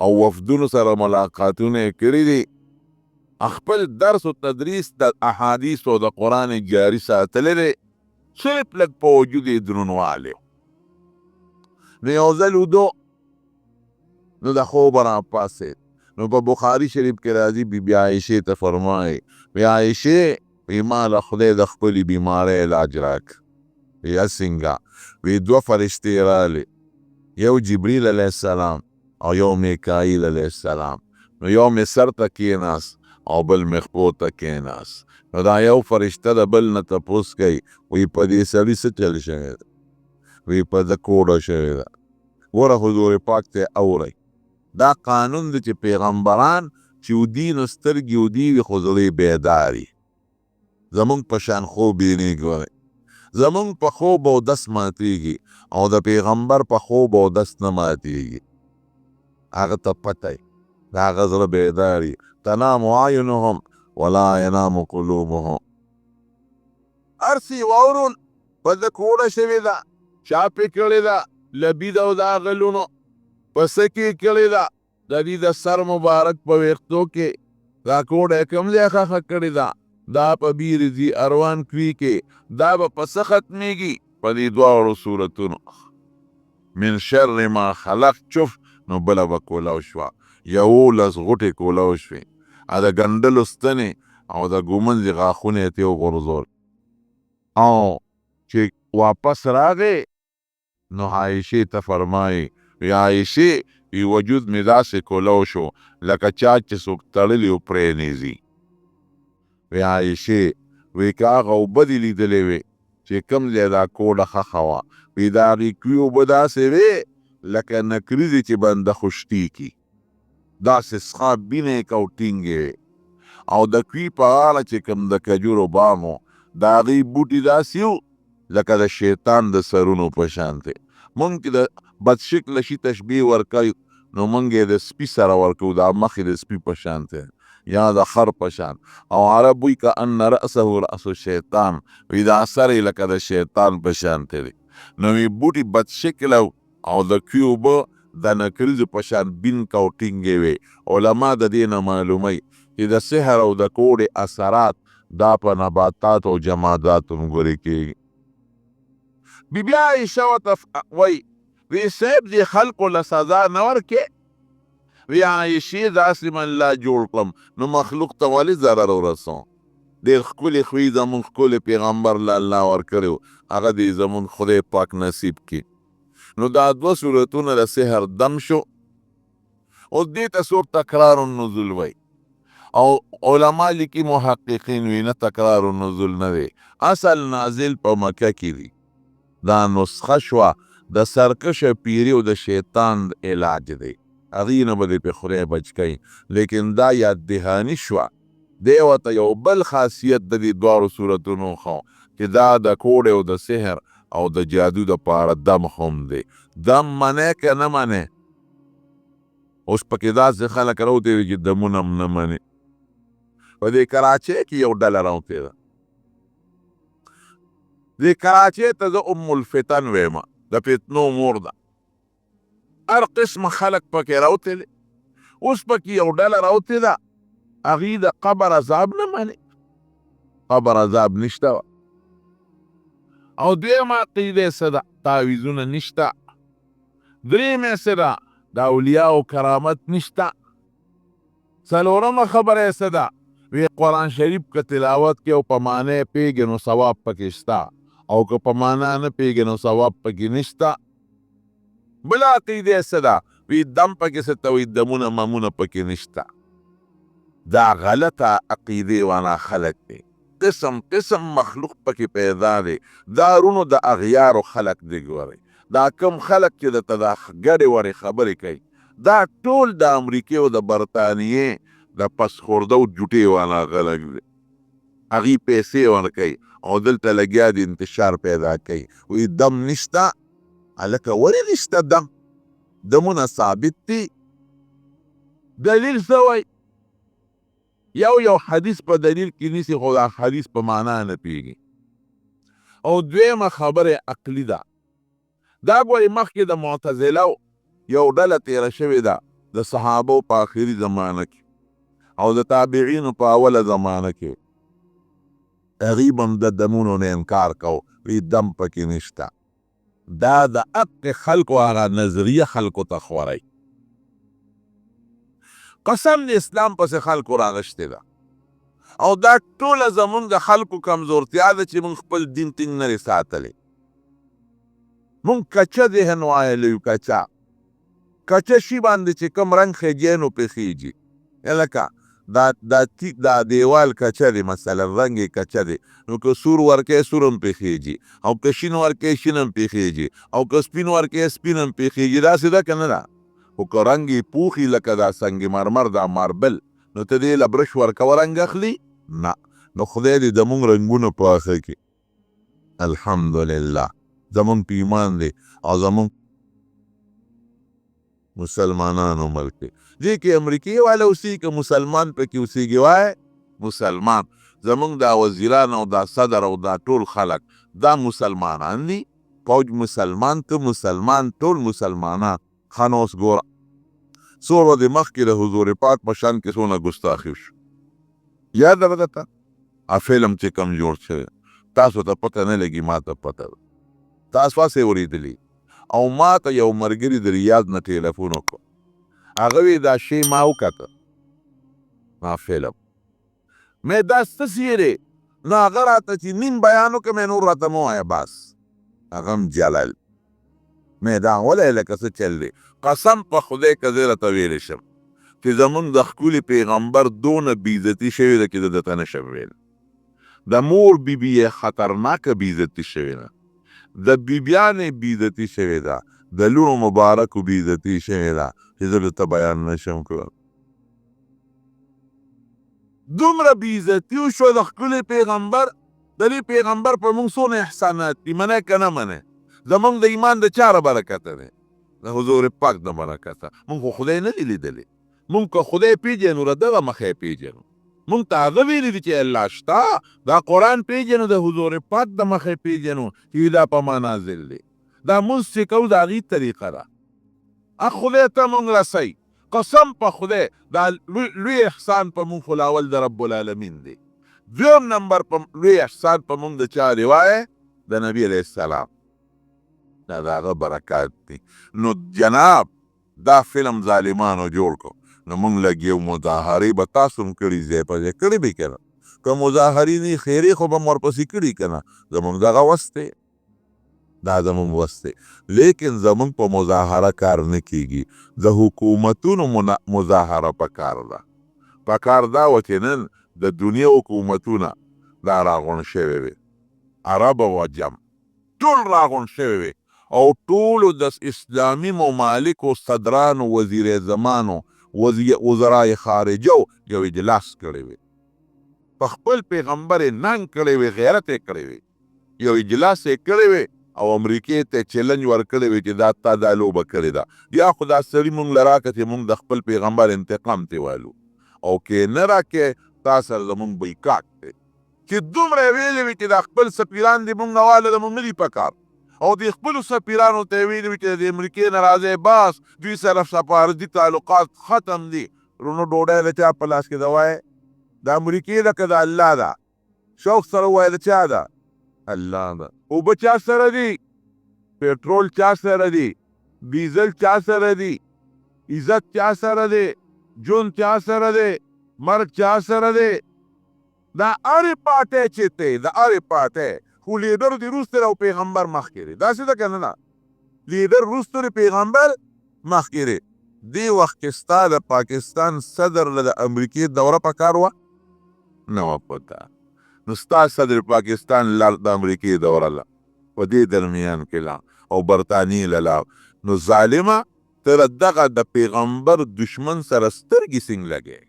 او وفدونو سره ملاقاتونه یې کړي دي خپل درس و تدریس د احادیث او د قرآن جاري ساتلی دی صرف لږ په وجود یې درونوالی نو یو ځل ودو نو د خوبه راپاڅېد نو په بخاري شریف کې راځي بیبي عایشې ته فرمایي وی عایشې وی ما له خدای د خپلې بیمارۍ علاج راک وی څنګه وی 2 فرشتې راغلې یو جبریل علیه السلام او یو میکائیل علیه السلام نو یو مې سر ته کېناست او بل مې خپو ته کېناست نو دا یو فرشته د بل نه تپوس کوي وی په دې سړي څه چل شوی ده وی په ده کوډه شوې ده ګوره حضور پاک ته اورئ دا قانون دی چې پیغمبران چې ودي نو سترګې ودي وي خو زړې بیداري زمونږ په شان خوب یې نه ګورئ زمونږ په خوب او دس ماتېږي او د پیغمبر په خوب او دس نه ماتېږي. هغه ته پته یي د هغه زړه بیدار یي. تنام اعینهم ولا ینام قلوبهم. هر څه یې واورول په ده کوړه شوې ده، چا پې کړې ده لبید او د هغه لونو په څه کې کړې ده د دې د سر مبارک په ویښتو کې دا کوډه یې کوم ځای ښخه کړې ده، دا په بیر ذي اروان کوي کې دا به په څه ختمېږي په دې دواړو صورتونو. من شر ما خلق چف نو بله به کولاو شوه، 11 غوټې کولاو شوې، د ګنډلو ستنې او د ګومنځې غاښونه یې ترې وغورځول. او چې واپس راغی نو عایشې ته فرمایي وی عایشې وی وجود مې داسې کولاو شو لکه چا چې څوک تړلي و پرېنیزي. وی عایشې وی که هغه اوبه دې لیدلې وې چې کوم ځای دا کوډه ښخه وه وی د هغې کوي اوبه داسې وې لکه نکریزې چې بنده خشتي کي، داسې څښا بینه یې کو ټینګې وې. او د کوي په غاړه چې کوم د کجورو بام و د هغې بوټي داسې و لکه د شیطان د سرونو په شانتې. مونږ چې د بدشکله شي تشبیه ورکوي نو مونږ یې د سپي سره ورکوو، دا مخ یې د سپي په شانتې یا د خر په شان. او عرب وی که ان رأسه رأس الشیطان، وی دا سر یې لکه د شیطان په شانتې دی. نو وی بوټي بدشکله او د کوي اوبه د نکریزو په شان بین کو ټینګې وې. علما د دې نه معلوموي چې د سحر او د کوډې اثرات دا په نباتات او جماداتو نګورې کېږي. بی بی عایشه ورته وایي وی صاحب دې خلقو له سزا نه ورکې؟ وی عایشې داسې من الله جوړ کړم نو مخلوق ته ولې ضرر ورسوم؟ ډېر ښکلې خوی زمونږ ښکلې پیغمبر له الله ورکړی و، هغه دې زمونږ خدای پاک نصیب کړي. نو دا 2 صورتونه د سحر دم شو. اوس دې ته څوک تکرار النزول وایي او علما لیکي محققین وی نه تکرار النزول نه دی، اصل نازل په مکه کې دی. دا نسخه شوه د سرکشه پیری او د شیطان علاج دی، هغې نه به دې پې خدای بچ کوي. لیکن دا یاد دهاني شوه. دی ورته یو بل خاصیت د دې دواړو صورتونو ښو چې دا د کوډې او د سحر او د جادو دپاره دم هم دی. دم منې که نه منې؟ اوس پکې داسې خلک راوتې دي چې دمونه هم نه منې. په دې کراچۍ کې یو ډله راوتې ده، دې کراچۍ ته زه ام الفتن ویم، د فتنو مور ده. هر قسم خلک پکې راوتې دي. اوس پکې یو ډله راوتې ده هغې د قبر عذاب نه منې، قبر عذاب نشته وه. او دویمه عقیده یې څه ده؟ تعویذونه نشته. درېیمه یې څه ده؟ د اولیاو کرامت نشته. څلورمه خبره یې څه ده؟ وی قرآن شریف که تلاوت کې او په معنی یې پوهېږې نو ثواب پکې شته، او که په معنا نه پوهېږې نو ثواب پکې نشته. بله عقیده یې څه ده؟ وی دم پکې څه ته وایي؟ دمونه ممونه پکې نشته. دا غلطه عقیدې والا خلک دی. قسم قسم مخلوق پکې پیدا دی. دا رونو د اغیارو خلک دی. ګورئ دا کم خلک چې درته دا ګډې وړې خبرې کوي دا ټول د امریکې او د برطانیې د پسخوردو جوټې والا خلک دی. هغې پیسې ورکوي او دلته لګیا د انتشار پیدا کوي. وی دم نشته. هلکه ولې نشته دم؟ دمونه ثابت دي. دلیل څه وایي؟ یو حدیث په دلیل کې نیسي خو دا حدیث په معنا نه پوهېږي. او دویمه خبره عقلي ده. دا ګورې مخکې د معتزلو یو ډله تېره شوې ده د صحابو په آخري زمانه کې او د تابعینو په اوله زمانه کې. هغې به هم د دمونو نه انکار کو، وی دم پکې نشته. دا د حق خلکو هغه نظریه خلکو ته خوروي. قسم د اسلام پسې خلکو راغشتې ده. او دا ټوله زمونږ د خلکو کمزورتیا ده چې مونږ خپل دین ټینګ نه دی ساتلی. مونږ کچه ذهن وایلی یو. کچه شي باندې چې کوم رنګ خیږي نو پې خیږي. لکه دا دیوال کچه دی، مثلا رنګ یې کچه دی، نو که سور ورکې سور هم پې خیږي، او که شین ورکې شین هم پې خیږي، او که سپین ورکې سپین هم پې خیږي. داسې ده که نه ده؟ خو که رنګ یې پوخي لکه دا سنگ مرمر دا ماربل، نو ته دې له برش ورکوه رنګ اخلي؟ نه. نو خدای دې زمونږ رنګونه پاخه کړي. الحمدلله زمونږ په ایمان دی او زمونږ مسلمانانو ملک دی. دې کې امریکایي والا اوسېږي که مسلمان پکې اوسېږي وای مسلمان. زمونږ دا وزیران او دا صدر او دا ټول خلک دا مسلمانان دي. فوج مسلمان، ته مسلمان، ټول مسلمانان. ښه نو اوس ګوره څو ورځې مخکې د حضور پاک په شان کې څونه ګستاخي وشو. یاد ده درته فلم چې کوم جوړ شوی تاسو ته پته نه لګي، ما ته پته ده. تاسو هسې اورېدلي او ما ته یو ملګري د ریاض نه ټلیفون وکړو، هغه وی دا شی ما وکته ما فلم مې دا څه شی دی نو هغه راته چې نیم بیان وکړه مې نور راته مه وایه بس هغه هم جلل مې دا ولی لکه څه چل دی. قسم په خدای که زه راته ویلی شم چې زمونږ د ښکلي پیغمبر دونه بېعزتي شوې ده چې زه درته نشم ویل. د مور بیبي یې خطرناکه بېعزتي شوې ده، د بیبیانې بېعزتي شوې ده، د لوڼو مبارکو بېعزتي شوې ده چې زه درته بیان نشم کړم. دومره بېعزتي وشوه د ښکلي پیغمبر. د دې پیغمبر په موږ څونه احسانات دي، منې که نه منې. زمونږ د ایمان د چاره برکته دی، د حضور پاک د برکته. مونږ خو خدای نه دی لیدلی. مونږ که خدای پیژنو له دغه مخې پیژنو. مونږ ته هغه ویلي دي چې الله شته، دا قرآن پیژنو، د حضور پاک د مخې پیژنو چې دا په ما نازل دی. دا مونځ چې کوو د هغې طریقه ده. خدای ته مونږ رسئ. قسم په خدای دا لوی احسان په مونږ خو لاول د رب العالمین دی. دویم نمبر په لوی احسان په مونږ د چا دی وایه؟ د نبي علیه السلام. دا د هغه برکات دی. نو جناب دا فلم ظالمانو جوړ کړو نو مونږ لګیو مظاهرې به تاسو هم کړي ځای په ځای کړي به که نه که مظاهرې نه خیرې خو به م ورپسې کړي که نه زمونږ دغه وس دی، دا زمونږ وس دی. لیکن زمونږ په مظاهره کار نه کیږي، د حکومتونو مظاهره پکار ده. پکار دا وه چې نن د دنیا حکومتونه دا راغونډ شوي وي، عرب او عجم ټول راغونډ شوي وي او ټولو د اسلامي ممالکو صدرانو، وزیر زمانو، وزرای خارجو یو اجلاس کړی وي. په خپل پیغمبر یې ننګ کړی وي، غیرت یې کړی وي، یو اجلاس یې کړی وي او امریکې ته چیلنج ورکړی وي چې دا تا دا لوبه کړې ده. یا خو دا سړي مونږ له راکړه چې مونږ د خپل پیغمبر انتقام ترې والو او که نه راکې تا سره زمونږ بایکاټ دی. چې دومره یې ویلي وي چې دا خپل سفیران دې مونږ نه واله د مونږ نه دي پکار او د خپلو سفیرانو ته یې ویلي وي چې د امریکې نه راځئ بس دوی سره سفارتي تعلقات ختم دي. رونو ډوډۍ د چا په لاس کې ده وایې؟ د امریکې ده که د الله ده؟ شوق سره ووایه د چا ده؟ الله ده. اوبه چا سره دي؟ پټرول چا سره دی؟ ډیزل چا سره دی؟ عزت چا سره دی؟ جون چا سره دی؟ مرګ چا سره دی؟ دا هرې پارټۍ چې دی د هرې پارټۍ خو لیډر د روس دی او پیغمبر مخکې دی. داسې ده که نه ده؟ لیډر روس دی، پیغمبر مخکې دی. دې وخت کې ستا د پاکستان صدر له د امریکې دوره پکار وه؟ نه وه پته. نو ستا صدر پاکستان لاړ د امریکې دوره له په دې درمیان کې لا او برطانیې له لاړ. نو ظالمه ته دغه د پیغمبر دشمن سره سترګې څنګ لګې؟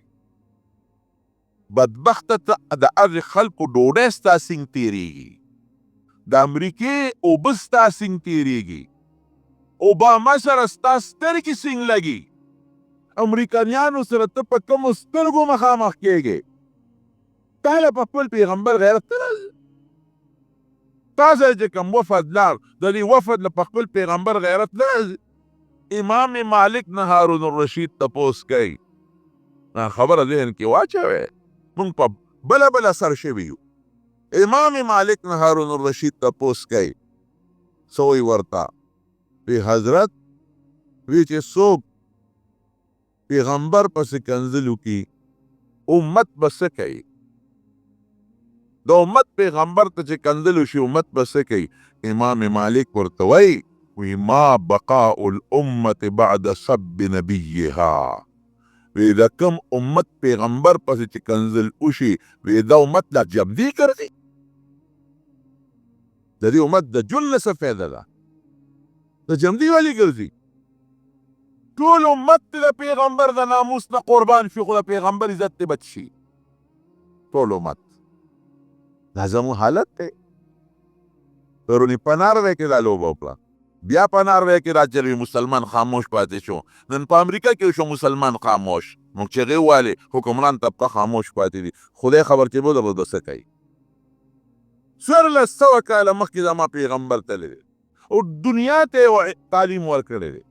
بدبخته ته د هغې خلکو ډوډۍ ستا څنګ تېرېږي، د امریکې اوبه ستا څنګ تېرېږي، اوباما سره ستا سترګې څنګ لګي، امریکایانو سره ته په کومو سترګو مخامخ کېږې؟ تا له په خپل پیغمبر غیرت نه راځي؟ تا سره چې کوم وفد لاړ د دې وفد له په خپل پیغمبر غیرت نه راځي؟ امام مالک نه هارون الرشید تپوس کوي، خبره ذهن کې واچوئ، موږ په بله بله سر شوي یو. امام مالک نه هارون الرشید تپوس کوي، څه وایي ورته؟ وی حضرت وی چې څوک پیغمبر پسې کنځل وکړي امت به څه کوي؟ د امت پیغمبر ته چې کنځل وشي امت به څه کوي؟ امام مالک ورته وایي وی ما بقاء الامت بعد سب نبیها. وی د کوم امت پیغمبر پسې چې کنځل وشي وی دا امت لا جمدي ګرځي، د دې امت د ژوند نه څه فایده ده؟ د جمدي ولې ګرځي؟ ټول امت د پیغمبر د ناموس نه قربان شي خو د پیغمبر عزت دې بچ شي. ټول امت دا زموږ حالت دی. پرونی په ناروې کې دا لوبه وکړه، بیا په ناروې کې راچلوي مسلمان خاموش پاتې شو. نن په امریکا کې شو مسلمان خاموش، موږ چغې والې حکمران طبقه خاموش پاتې دي. خدای خبر چې به به څه کوي. 1400 کاله مخکې زما پیغمبر تللی دی او دنیا ته تعلیم ورکړی دی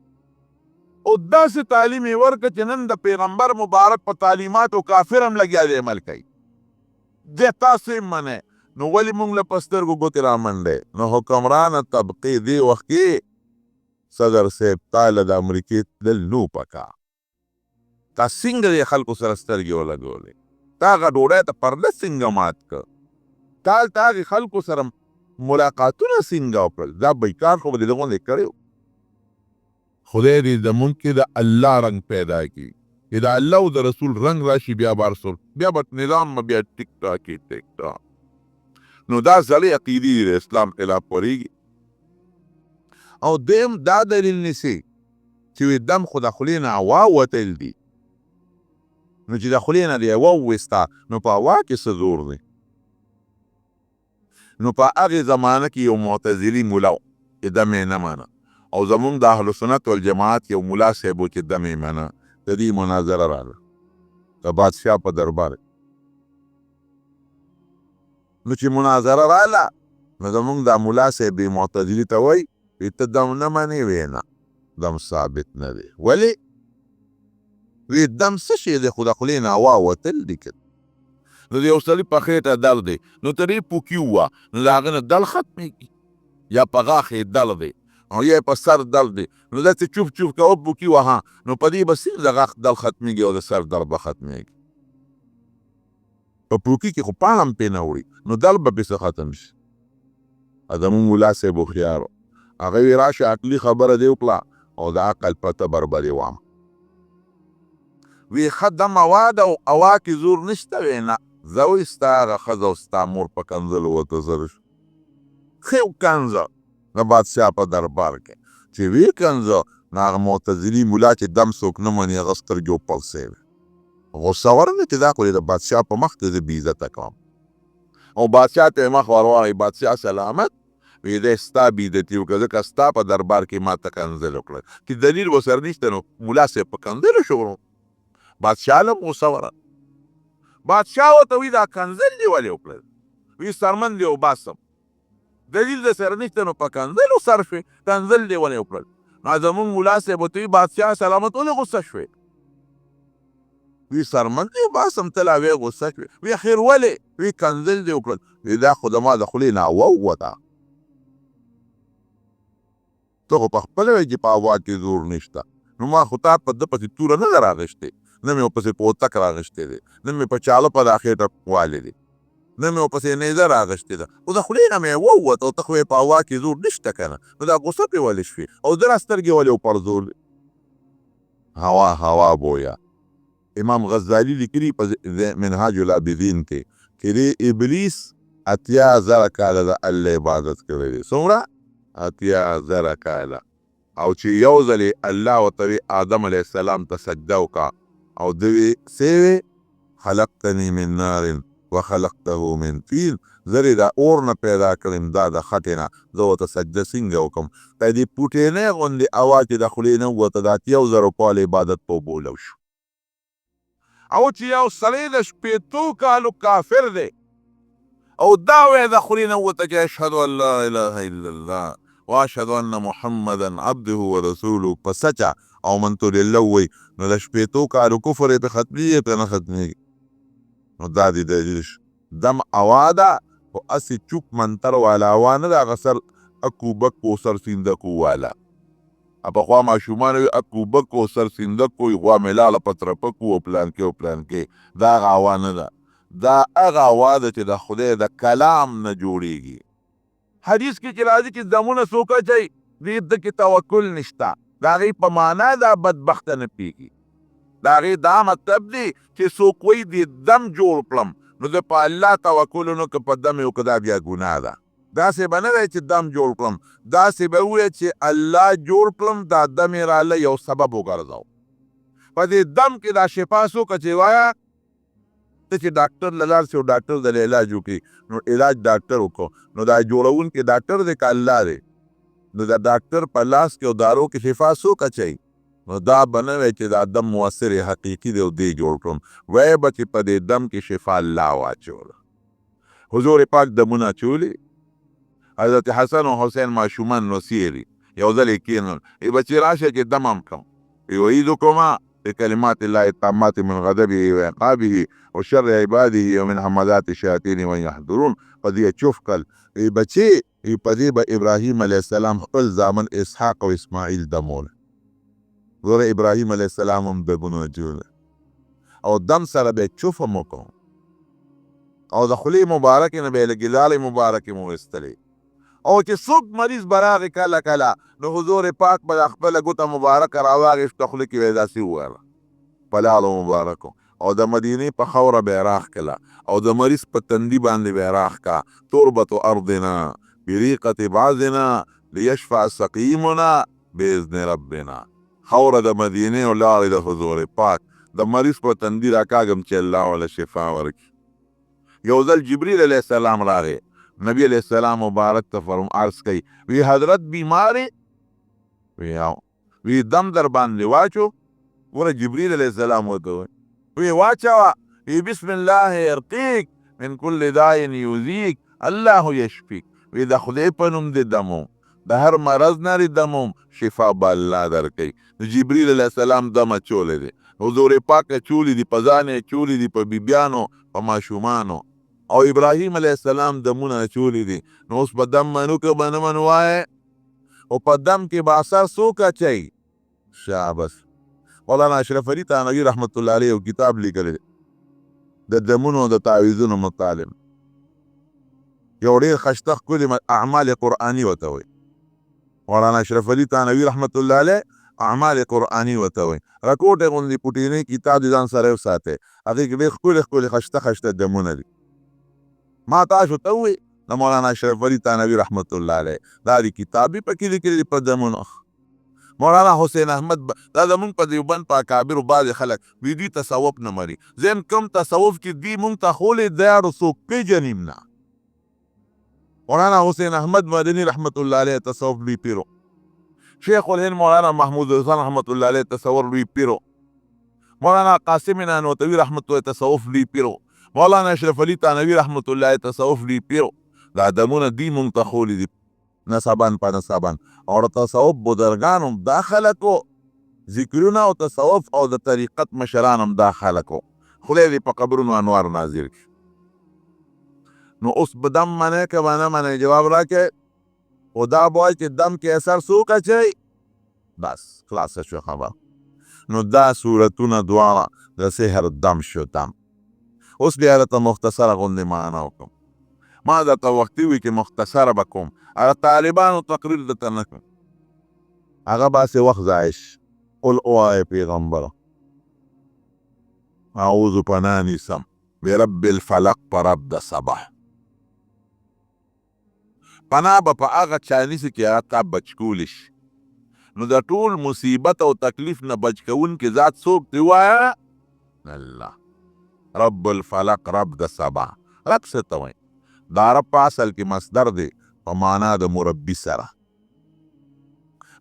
او داسې تعلیم یې ورکړه چې نن د پیغمبر مبارک په تعلیماتو کافر هم لګیا دی عمل کوي. دی تاسو یې منئ نو ولې موږ له په سترګو ګوتې رامنډئ؟ نو حکمرانه طبقې دې وخت کې صدر صاحب تا له د امریکې تلل نو پکار. تا څنګه د خلکو سره سترګې ولګولې؟ تا هغه ډوډۍ ته پرده څنګه مات کړ؟ تا هلته هغې خلکو سره ملاقاتونه څنګه وکړل؟ دا بیکار خو به دې غوندې کړی. خدای دې زمونږ کې د الله رنګ پیدا کړي چې د الله او د رسول رنګ راشي بیا بارسول بیا به نظام بیا ټیک ټاک نو دا زړې عقیدې د اسلام خلاف ورېږي. او دویم دا دلیل نیسي چې دم خو د خولې نه هوا وتل دي، نو چې د خولې نه دې هوا وویسته نو په هوا کې څه زور دی؟ نو په هغې زمانه کې یو معتزلي ملا و چې دم یې نه منه او زمونږ د اهل سنت والجماعت یو ملا صاحب و چې دم یې منه. د دې مناظره راغله د بادشاه په دربار. نو چې مناظره راغله نو زمونږ د ملا صاحب معتزلي ته وایي ته دم نه منې؟ وی نه، دم ثابت نه دی. ولې؟ وی دم څه شی دی؟ خو د خولې نه هوا وتل دي. نو د یو سړي په خېټه درد دی نو ته ډېر پوکي ووه نو د هغه نه دل ختمېږي، یا په غاښ یې درد دی او یا په سر درد دی نو داسې چوپ چوپ کوه پوکي وهه نو په دې به څنګه د غاښ دل ختمېږي او د سر درد به ختمېږي؟ په پوکي کې خو پاڼه هم پرې نه وړي نو دل به پسې ختم شي. زمونږ ملا صاحب هوښیار و، هغه وی راشه عقلي خبره دې وکړه او د عقل پته بربرې وام. وی ښه دم هوا ده او هوا کې زور نشته؟ وی نه. زه وی ستا هغه ښځه او ستا مور په کنځلو ورته زر شو. ښه کنځه د بادشاه په دربار کې چې وی کنځه نو هغه معتزلي ملا چې دم څوک نه مني هغه سترګې وپړسې وې. غوسه ورنه چې دا خو د بادشاه په مخ کې زه بې عزته کوم او بادشاه ته یې مخ ور واړوي. بادشاه سلامت وی دی ستا بې عزتي وکړه ځکه ستا په دربار کې ما ته کنځل وکړه چې دلیل ورسره نشته نو ملا صاحب په کنځلو شو. بادشاه له غوسه ورغله. بادشاه ورته وی دا کنځل دې ولې وکړل؟ وی سرمن دې وباسم، دلیل د سره نشته نو په کنځلو سر شوې، کنځل دې ولې وکړل؟ نو زمونږ ملا صاحب ورته وی بادشاه سلامت ولې غوسه شوې؟ وی سرمن دې وباسم ته لا وی غوسه شوې؟ وی خیر ولې؟ وی کنځل دې وکړل. وی دا خو زما د خولې نه هوا ووته. ته خو په خپله وایې چې په هوا کې زور نشته نو ما خو تا په ده پسې توره نه ده راغښتې، نه مې ورپسې پوتک راغښتې دی، نه مې په چاله په دا خېټه والې دی، نه مې ورپسې نیزه راغښتې ده، خو د خولې نه مې ووت او ته خو په هوا کې زور نشته که نه نو دا غوسه پرې ولې شوې او ده را سترګې ولې وپړزولې؟ هوا بویا. امام غزالي لیکلي په منهاج العابدین کې چې دی ابلیس 80,000 کاله د الله عبادت کړی دی. څومره؟ 80,000 کاله. او چې یو ځلې الله ورته وی آدم علیه السلام ته سجده وکړه او ده وی څه وی خلقتني من نار وخلقته من طين، زه د اور نه پیدا کړم دا د خټې نه، زه ورته سجده څنګه وکړم؟ د دې پوټینۍ غوندې هوا چې د خولې نه ووته د 80,000 کاله عبادت په اوبو لو شو. او چې یو سړی د 80 کالو کافر دی او دا وی د خولې نه ووته چې اشهد ان لا اله الا الله واشهد ان محمدا عبده ورسوله په سچه او منتو لله وی نو د 80 کالو کفر یې په ختمېږي په نه ختمېږي. نو دا دې دلیل شو. دم هوا ده خو هسې چوپ منتر والا هوا نه ده، هغه سر اکو بکو سر سیندکو والا. پخوا ماشومان وی اکو بکو سر سیندکو غوا مې لاړه په ترپکو او پلان کې او پلان کې. دا هغه هوا نه ده، دا هغه هوا ده چې د خدای د کلام نه جوړېږي. حدیث کې چې راځي چې دمونه څوک اچوي دې ده کې توکل نشته، د هغې په معنا دا بدبخته نه پیږي. د هغې دا مطلب دی چې څوک وایي دې دم جوړ کړم نو زه په الله توکل ونه که په دم یې وکړه دا بیا ګناه ده. داسې به نه دی چې دم جوړ کړم، داسې به ووایه چې الله جوړ کړم دا دم یې راله یو سبب وګرځو. په دې دم کې دا شفا څوک چې وایه ته چې ډاکټر له لاړ شې او ډاکټر درله علاج وکړي نو علاج ډاکټر وکړو نو دا جوړونکی ډاکټر دی که الله دی نو د ډاکټر په لاس کې او دارو کې شفا څوک اچوي نو دا به نه وی چې دا دم مؤثر حقیقي دی او دی جوړ کړم وی به چې په دې دم کې شفا الله واچوله حضور پاک دمونه اچولي حضرت حسن او حسین ماشومان نوسیري یو ځل یې کېنول ای بچې راشه چې دم هم کوم یعیدکما بکلمات الله التامات من غضبه وعقابه وشر عباده ومن همزات الشیاطین وان یحضرون په دې چوف کړل ای بچې په دې به ابراهیم علیه السلام خپل زامن اسحاق او اسماعیل دمول ګوره ابراهیم علیه السلام هم دمونه اچوله او دم سره به چوف هم وکړو او د خولې مبارکې نه به یې لږې لالې مبارکې مو ویستلې او چې څوک مریض به راغی کله کله نو حضور پاک به خپله ګوته مبارکه راواغېسته خوله کې به یې داسې وویله په لالو مبارکو او د مدینې په خاوره به یې راښکله او د مریض په تندي باندې به یې راښکه تربة ارضنا بریقة بعضنا لیشفع سقیمنا باذن ربنا خاوره د مدینې او لارې د حضور پاک د مریض په تندي راکاږم چې الله وله شفا ورکړي یو ځل جبریل علیه السلام راغی نبی علیہ السلام مبارک ته فرم عرض کوي وی حضرت بیماری وی دم در باندې واچو ګوره جبریل علیہ السلام ورته وی واچوه وی بسم الله یرقیک من کل داء یؤذیک الله یشفیک وی د خدای په نوم دې دموم د هر مرض نه دې دموم شفا به الله درکوي د جبریل علیہ السلام دم اچولی دی حضور پاک اچولی دی په ځان یې اچولی دی په بیبیانو په ماشومانو او ابراهیم علیه السلام دمونه اچولی دي نو اوس به دم منو که به نه منو وایې او په دم کې به اثر څوک اچوي شابس مولانا اشرف علي تانوي رحمت الله علیه یو کتاب لیکلی دی د دمونو د تعویذونو مطالب یو ډېر ښایسته ښکلي اعمال قرآني ورته وایي مولانا اشرف علي تانوي رحمت الله علیه اعمال قرآني ورته وایي راکوټې غوندې پوټینی کتاب د ځان سره وساتئ هغې کې ډېر ښکلي ښکلي ښایسته ښایسته دمونه دي ما تاسو ته ووایي د مولانا اشرف علي تانوي رحمت الله علیه دا د کتاب یې پکې لیکلي په دمونو مولانا حسین احمد دا زمونږ په دیوبند په اکابرو بعضې خلک وي دوی تصوف نه مري زم کم تصوف چې دوی مونږ ته ښولې دیاړو څوک پېژنیم نه مولانا حسین احمد مدني رحمت الله علیه تصوف لوی پیرو شیخ الهند مولانا محمود حسن رحمت الله علیه تصور لوی پیرو مولانا قاسم نانوتوي رحمت الله تصوف لوی پیرو مولانا اشرف علي تانوي رحمت الله تصوف لوی پیرو دا دمونه دی مونږ ته ښولي دي نسبان په نسبان او د تصوف بزرګان هم دا خلکو ذکرونه او تصوف او د طریقت مشران هم دا خلکو خدای دې په قبرونو انوار نازل کړي نو اوس به دم منې که به نه منې جواب راکړې خو دا به وایي چې دم کې اثر څوک اچوي بس خلاصه شو خبر نو دا صورتونه دواړه د سحر دم شو دم اوس بیا درته مختصره غوندې معنا وکړم ما درته وختي وي چې مختصره به کوم هغه طالبانو تقریر درته نه کړم هغه باسې وخت ضایع شي قل ووایه پیغمبره اعوذ پناه نیسم برب الفلق په رب د صبح پناه به په هغه چا نیسي چې هغه تا بچ کولی شي نو د ټول مصیبت او تکلیف نه بچ کوونکي ذات څوک دی وایه الله رب الفلق رب د سبا رب څه ته وایي دا رب په اصل کې مصدر دی په معنا د مربي سره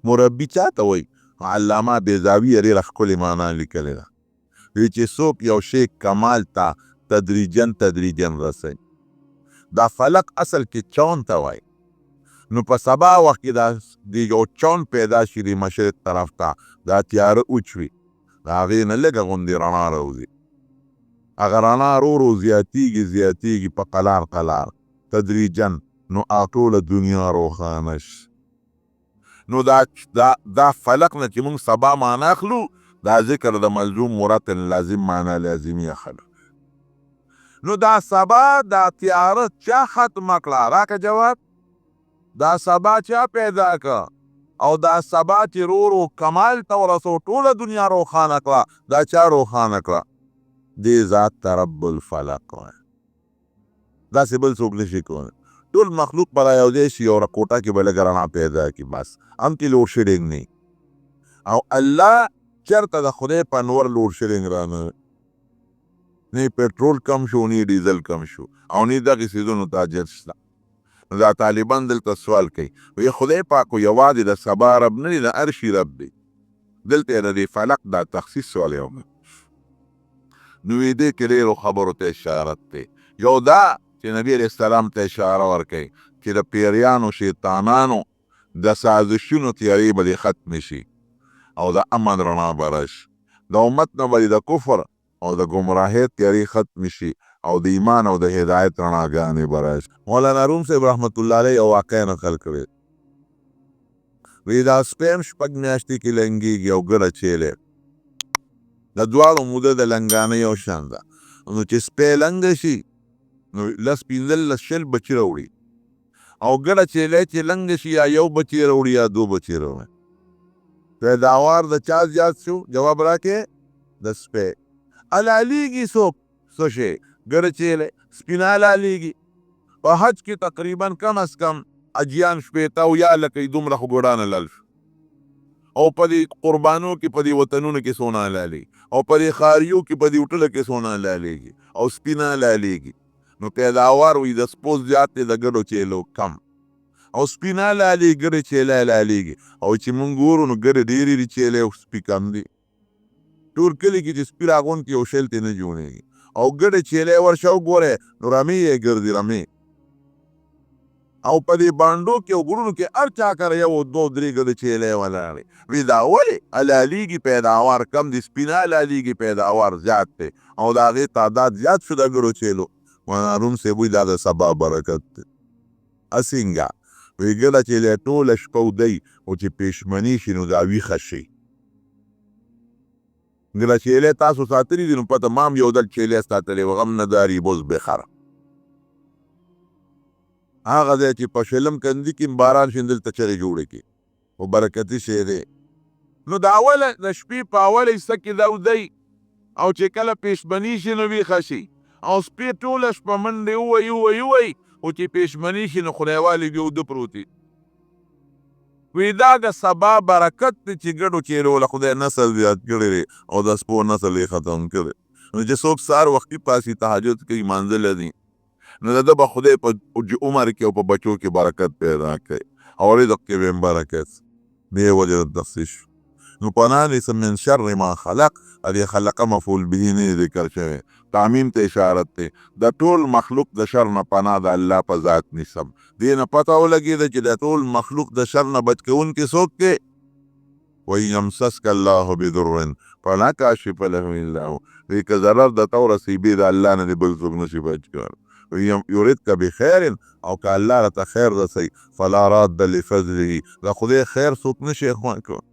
مربي چا ته وایي علامه بیضاوي ډېره ښکلې معنا لیکلې ده وایي چې څوک یو شی کمال ته تدریجن رسوي دا فلق اصل کې چون ته وایي نو په سبا وخت کې د یو چون پیدا شي د مشرق طرف ته دا تیاره اوچوي د هغې نه لږه غوندې رڼا راوځي هغه رڼا ورو زیاتیږي په قلار تدریجن نو ټوله دنیا روښانه شي نو دا فلق نه چې موږ سبا معنا اخلو دا ذکر د ملزوم مرتل لازم معنا لازمي اخلو نو دا سبا دا تیاره چا ختمه کړه راکه جواب دا سبا چا پیدا کړه او دا سبا چې ورو کمال ته ورسو ټوله دنیا روښانه کړه دا چا روښانه کړه دې ذات ته رب الفلق وایي داسې بل څوک نشي کولی ټول مخلوق به رايودی شي یو کوټه کې به لږه رڼا پیدا کړي بس همکې لوډ شیډینګ نه او الله چېرته د خدای په انور لوډ شیډینګ رانه نه پټرول کم شو نه ډیزل کم شو او نه دغه سيزونو تاجر شته. دا طالبان دلته سوال کوي وی خدای پاک یوازې د سبا رب نه دی د عرشي رب دی. دلته د فلک دا تخصیص سوال یو نو دې کې ډېرو خبرو ته اشارت دی. یو دا چې نبی علیه السلام ته اشاره ورکوي چې د پیریانو شیطانانو د سازشونو تیارې به دې ختمې شي او د امن رڼا به راشي. د امت نه به د کفر او د ګمراهۍ تیارې ختمې شي او د ایمان او د هدایت رڼاګانې به راشي. مولانا روم صاحب رحمت الله علیه یو واقعه نقل کړې وی دا سپیم شپږ میاشتې کې لنګېږي او ګډه چیلې د دواړو موده د لنګانۍ یو شان ده. نو چې سپی لنګه شي نو لس پنځلس شل بچي راوړي او ګډه چیلې چې لنګه شي یا یو بچي راوړي یا دو بچي راوړي. پیداوار د چا زیات شو؟ جواب راکې د سپی. الالیږي څوک څه شی ګډه چیلې سپینه الالیږي. په حج کې تقریبا کم از کم اجیان شپېته او یا لکه دومره خو ګوډانه لل شو او په دې قربانو کې په دې وطنونو کې سونه حلالي او په دې ښاریو کې په دې هوټلو کې سونه حلالېږي او سپینه حلالېږي. نو پیداوار وي د سپو زیات دی د ګډو چیلو کم او سپینه حلالي ګډې چیله حلالېږي او چې مونږ ګورو نو ګډې ډېرې دي چیلې او سپي کم دي. ټول کلي کې چې سپي راغونډ یو شل ترې نه جوړېږي او ګډې چیلې ورشه وګورې نو رمې یې ګرځي رمې او په دې بانډو کې او غرونو کې هر چا کره یو دو درې ګډې چیلې ولاړې وي. دا ولې حلالېږي پیداوار کم دي سپینه حلالېږي پیداوار زیات دی او د هغې تعداد زیات شو د ګډو چیلو. روم صاحب وایي دا د سبا برکت دی. اسینګه وی ګډه چیلې ټوله شپه ودی او چې پېشمني شي نو دا ویښه شي. ګډه چیلې تاسو ساتلي دي نو پته مام یو ځل چیلې ساتلې و غم نه داري بوز بخره. هغه ځای چې په شلم کندي کې باران شي دلته چغې جوړې کړي خو برکتي شی دی. نو د اوله د شپې په اوله حصه کې دا ودی او چې کله پېشمني شي نو ویښه شي او سپی ټوله شپه منډې ووهي ووهي ووهي خو چې پېشمني شي نو خدایوالې بیا اوده پروت وي. وی دا د سبا برکت دی چې ګډو چیلو له خدای نسل زیات کړی دی او د سپو نسل یې ختم کړی. نو چې څوک سهار وختي پاسي تهجد کوي مانځله دي نو د ده به خدای په عمر کې او په بچو کې برکت پیدا کوي او رزق کې به هم برکت. دې وجه د تخصیص نو پناه نیسم من شر ما خلق هغې خلقه مفعول به نه ذکر شوی تعمیم ته اشارت دی. د ټول مخلوق د شر نه پناه د الله په ذات نیسم. دې نه پته ولګېده چې د ټول مخلوق د شر نه بچ کوونکی څوک دی. وإن يمسسك الله بضر فلا کاشف له الا هو. وی که ضرر د تو رسېږي د الله نه دې بل څوک نشي بچ کولی. یریدک بخیر او که الله راته خیر رسوي فلا راد لفضله د خدای خیر څوک نشي خوان کولی.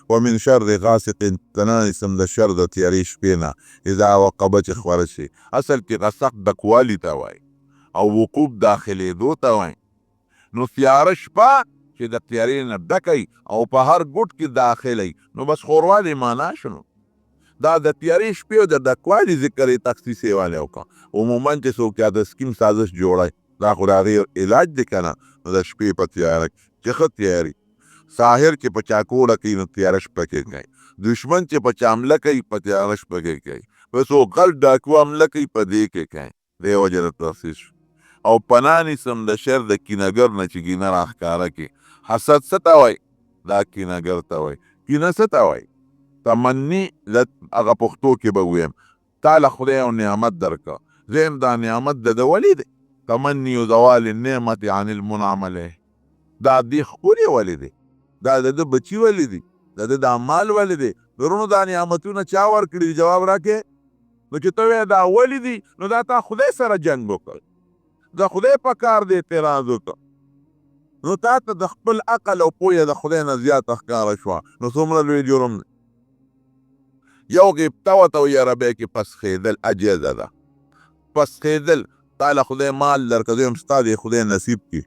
ومن شر غاسق تنانسم د شر د تیارې شپې نه اذا وقبه چې خوره شي. اصل کې غسق ډکوالي ته وایي او وقوب داخلېدو ته وایي. نو تیاره شپه چې د تیارې نه ډکوي او په هر ګوټ کې داخلوي نو بس خوروالي معنا شنو. دا د تیارې شپې او د ډکوالي ذکر یې تخصیص یې والی وکړه. عموما چې څوک چا د سکیم سازش جوړی دا خو د هغې علاج دی که نه نو د شپې په تیاره کې چې ښه تیاري. ساحر چې په چا کوړه کوي نو تیاره شپه کې کوي. دشمن چې په چا حمله کوي په تیاره شپه کې کوي. په څوک غل ډاکو حمله کوي په دې کې کوي. دې وجه د تخصیص او پناه نیسم د شر د کینهګر نه چې کینه راښکاره کړي. حسد څه ته وایي؟ دا کینهګر ته وایي. کینه څه ته وایي؟ تمني هغه پښتو کې به ویم تا له خدای یو نعمت درکړه زه دا نعمت د ده ولې دی؟ تمني زوال النعمت عن المنعم علیه. دا دې ښکلې ولې دی؟ دا د ده بچي ولې دي؟ د ده دا مال ولې دی؟ درونو دا نعمتونه چا ورکړي دي؟ جواب راکړې. نو چې ته وایې دا ولې دي نو دا تا خدای سره جنګ وکړ. د خدای په کار دې اعتراض وکړه نو تا ته د خپل عقل او پویه د خدای نه زیاته ښکاره شوه. نو څومره لوی جرم دی. یو غیبته ورته وایي عربۍ کې پسخېدل عجیزه ده. پسخېدل تا له خدای مال درکړه زه یم ستا دی خدای نصیب کړي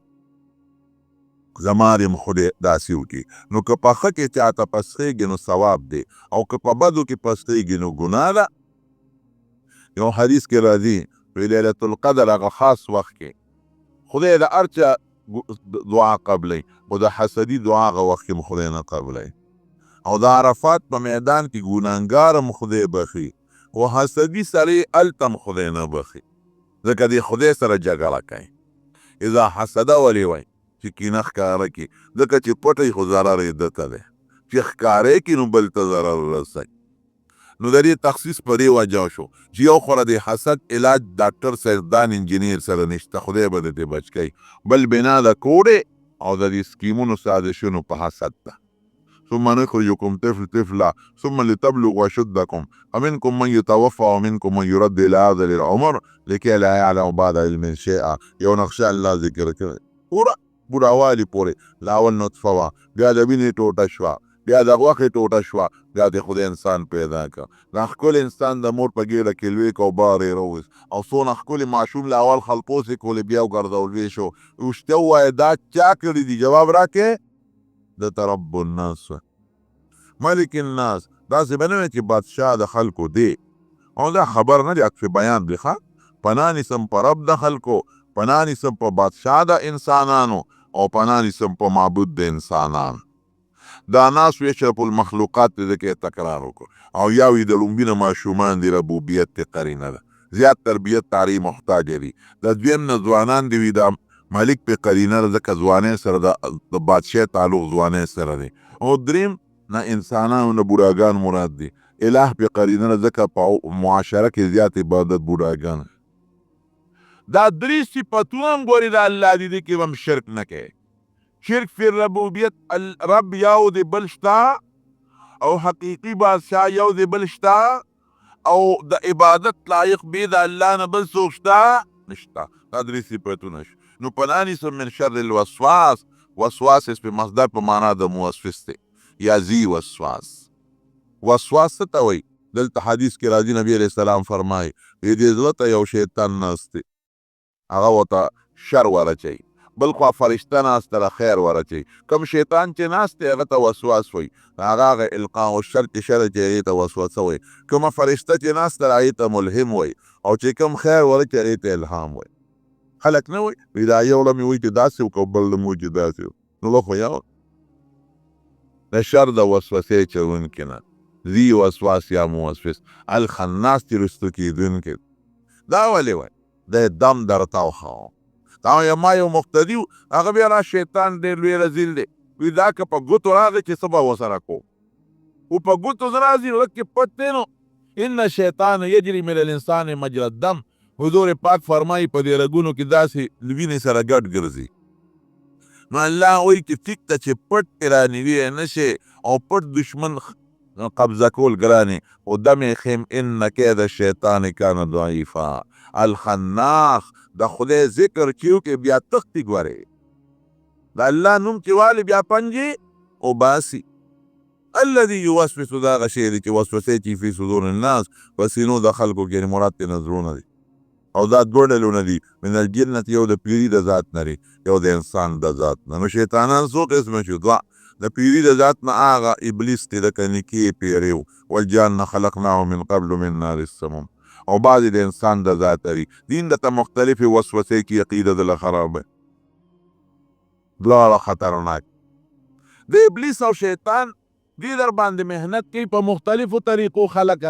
زما دې خدای داسې وکړي. نو که په ښه کې چاته پسخېږي نو ثواب دی او که په بدو کې پسخېږي نو ګناه ده. یو حدیث کې راځي وی لیلة القدر هغه خاص وخت کې خدای د هر چا دعا قبلی خو د حسدي دعا هغه وخت کې خدای نه قبلی. او د عرفات په میدان کې ګناهګار هم خدای بخي و حسدي سړی هلته هم خدای نه بخي ځکه دې خدای سره جګړه کوي اذا حسده ولې وایي چې کینه ښکاره کړي ځکه چې پټی خو ضرر یې ده ته دی چې ښکاره یې کړي نو بل ته ضرر رسوي نو د دې تخصیص په دې وجه شو چې یو خو د حسد علاج ډاکټر سیدان انجینیر سره نشته خدای به دې بچ کوي بل بنا د کوډې او د دې سکیمونو سازشونو په حسد ده ثم نخرجكم طفلا ثم لتبلغوا أشدكم فمنكم من يتوفى ومنكم من يرد إلى هذا العمر لكي لا يعلم بعد علم شيئا یو نقشه الله ذکر کړی پورا بوډاوالي پورې لاول نطفه وه بیا د وینې ټوټه شوه بیا د غوښې ټوټه شوه بیا د خدای انسان پیدا کړه دا ښکلی انسان د مور په ګېډه کې لوی کړ او بار یې راوویست او څونه ښکلي ماشوم له اول خلپوسې کولې بیا وګرځول ویې شو وشته ووایه دا چا کړي دي جواب راکړې د رب الناس ملک الناس داسې به نه وي چې بادشاه د خلکو دی او دا خبر نه دی عکس بیان دی ښه پناه نیسم په رب د خلکو پناه نیسم په بادشاه د انسانانو او پناه نیسم په معبود د انسانانو دا ناس اشرف المخلوقات دی کې تکرار وکړو او یا وي د لومبي نه ماشومان دی ربوبیت ته قرینه ده زیات تربیت تعلیم محتاج دی د دویم نه ځوانان دی وي د مالک په قرینه ده ځکه ځوانۍ سره د بادشاه تعلق ځوانۍ سره دی او دریم نه انسانانو نه بوډاګان مراد دي الہ په قرینه ده ځکه په معاشره کې زیات عبادت بوډاګان دا درې صفتونه هم ګورې د الله دي دې کې به هم شرک نه کوي شرک فی ربوبیت رب یو دی بل شته او حقیقي بادشاه یو دی بل شته او د عبادت لایق بې د الله نه بل څوک شته نشته دا درې صفتونه شو نو پناه نیسم من شر الوسواس وسواس اسم مصدر په معنا د موسوس دی یا زی وسواس وسواس څه ته وایي دلته حدیث کې راځي نبی علیه السلام فرمایي دې زړه ته یو شیطان ناست دی هغه ورته شر ورچوي بل خوا فرشته ناسته ده خیر ورچوي کوم شیطان چې ناست دی هغه ته وسواس وایي هغه القاء الشر چې شر چې هغې ته وسوسه وایي کومه فرشته چې ناسته ده هغې ته ملهم وایي او چې کوم خیر ورچوي هغې ته الهام وایي خلک نه وایي دا یو لمې وایي چې داسې وکړو بل لمې وایي چې داسې وکړو نو خو یو د شر د وسوسې چلونکي نه ذي وسواس یا موسوس الخناس چې رستو کېدونکی دا ولې وایي د دم درته وښاوم دا ما یو مقتدي هغه بیا را شیطان ډېر لوی رذیل دی وي دا که په ګوتو راغی چې څه به ورسره کوو و په ګوتو راځي نو لږ کې پټ دی نو ان شیطان یجري من الانسان مجرى الدم حضور پاک فرمایي په دې رګونو کې داسې وینې سره ګډ ګرځي نو الله وایي چې ټیک ته چې پټ یې رانیوی نه شي او پټ دشمن قبضه کول ګرانې او دم یې خیم ان کید الشیطان کان ضعیفا الخناس د خدای ذکر کیو کې بیا تختی ګورې د الله نوم چې والي بیا پنجې او باسي الذي يوسوس دا هغه شی دی چې وسوسې چې فی صدور الناس په سینو د خلکو کې مراد ترې نظرونه دي او دا دوه ډولونه دي من الجنة یو د پیري د ذات نه دی یو د انسان د ذات نه نو شیطانان څو قسمه شو دوه د پیري د ذات نه هغه ابلیس دی لکه نیکي پیری و والجان خلقناه من قبل من نار السموم او بعضې د انسان د ذات لري دین درته مختلفې وسوسې کې عقیده دله خرابه دواړه خطرناک د ابلیس او شیطان دې در باندې محنت کوي په مختلفو طریقو خلک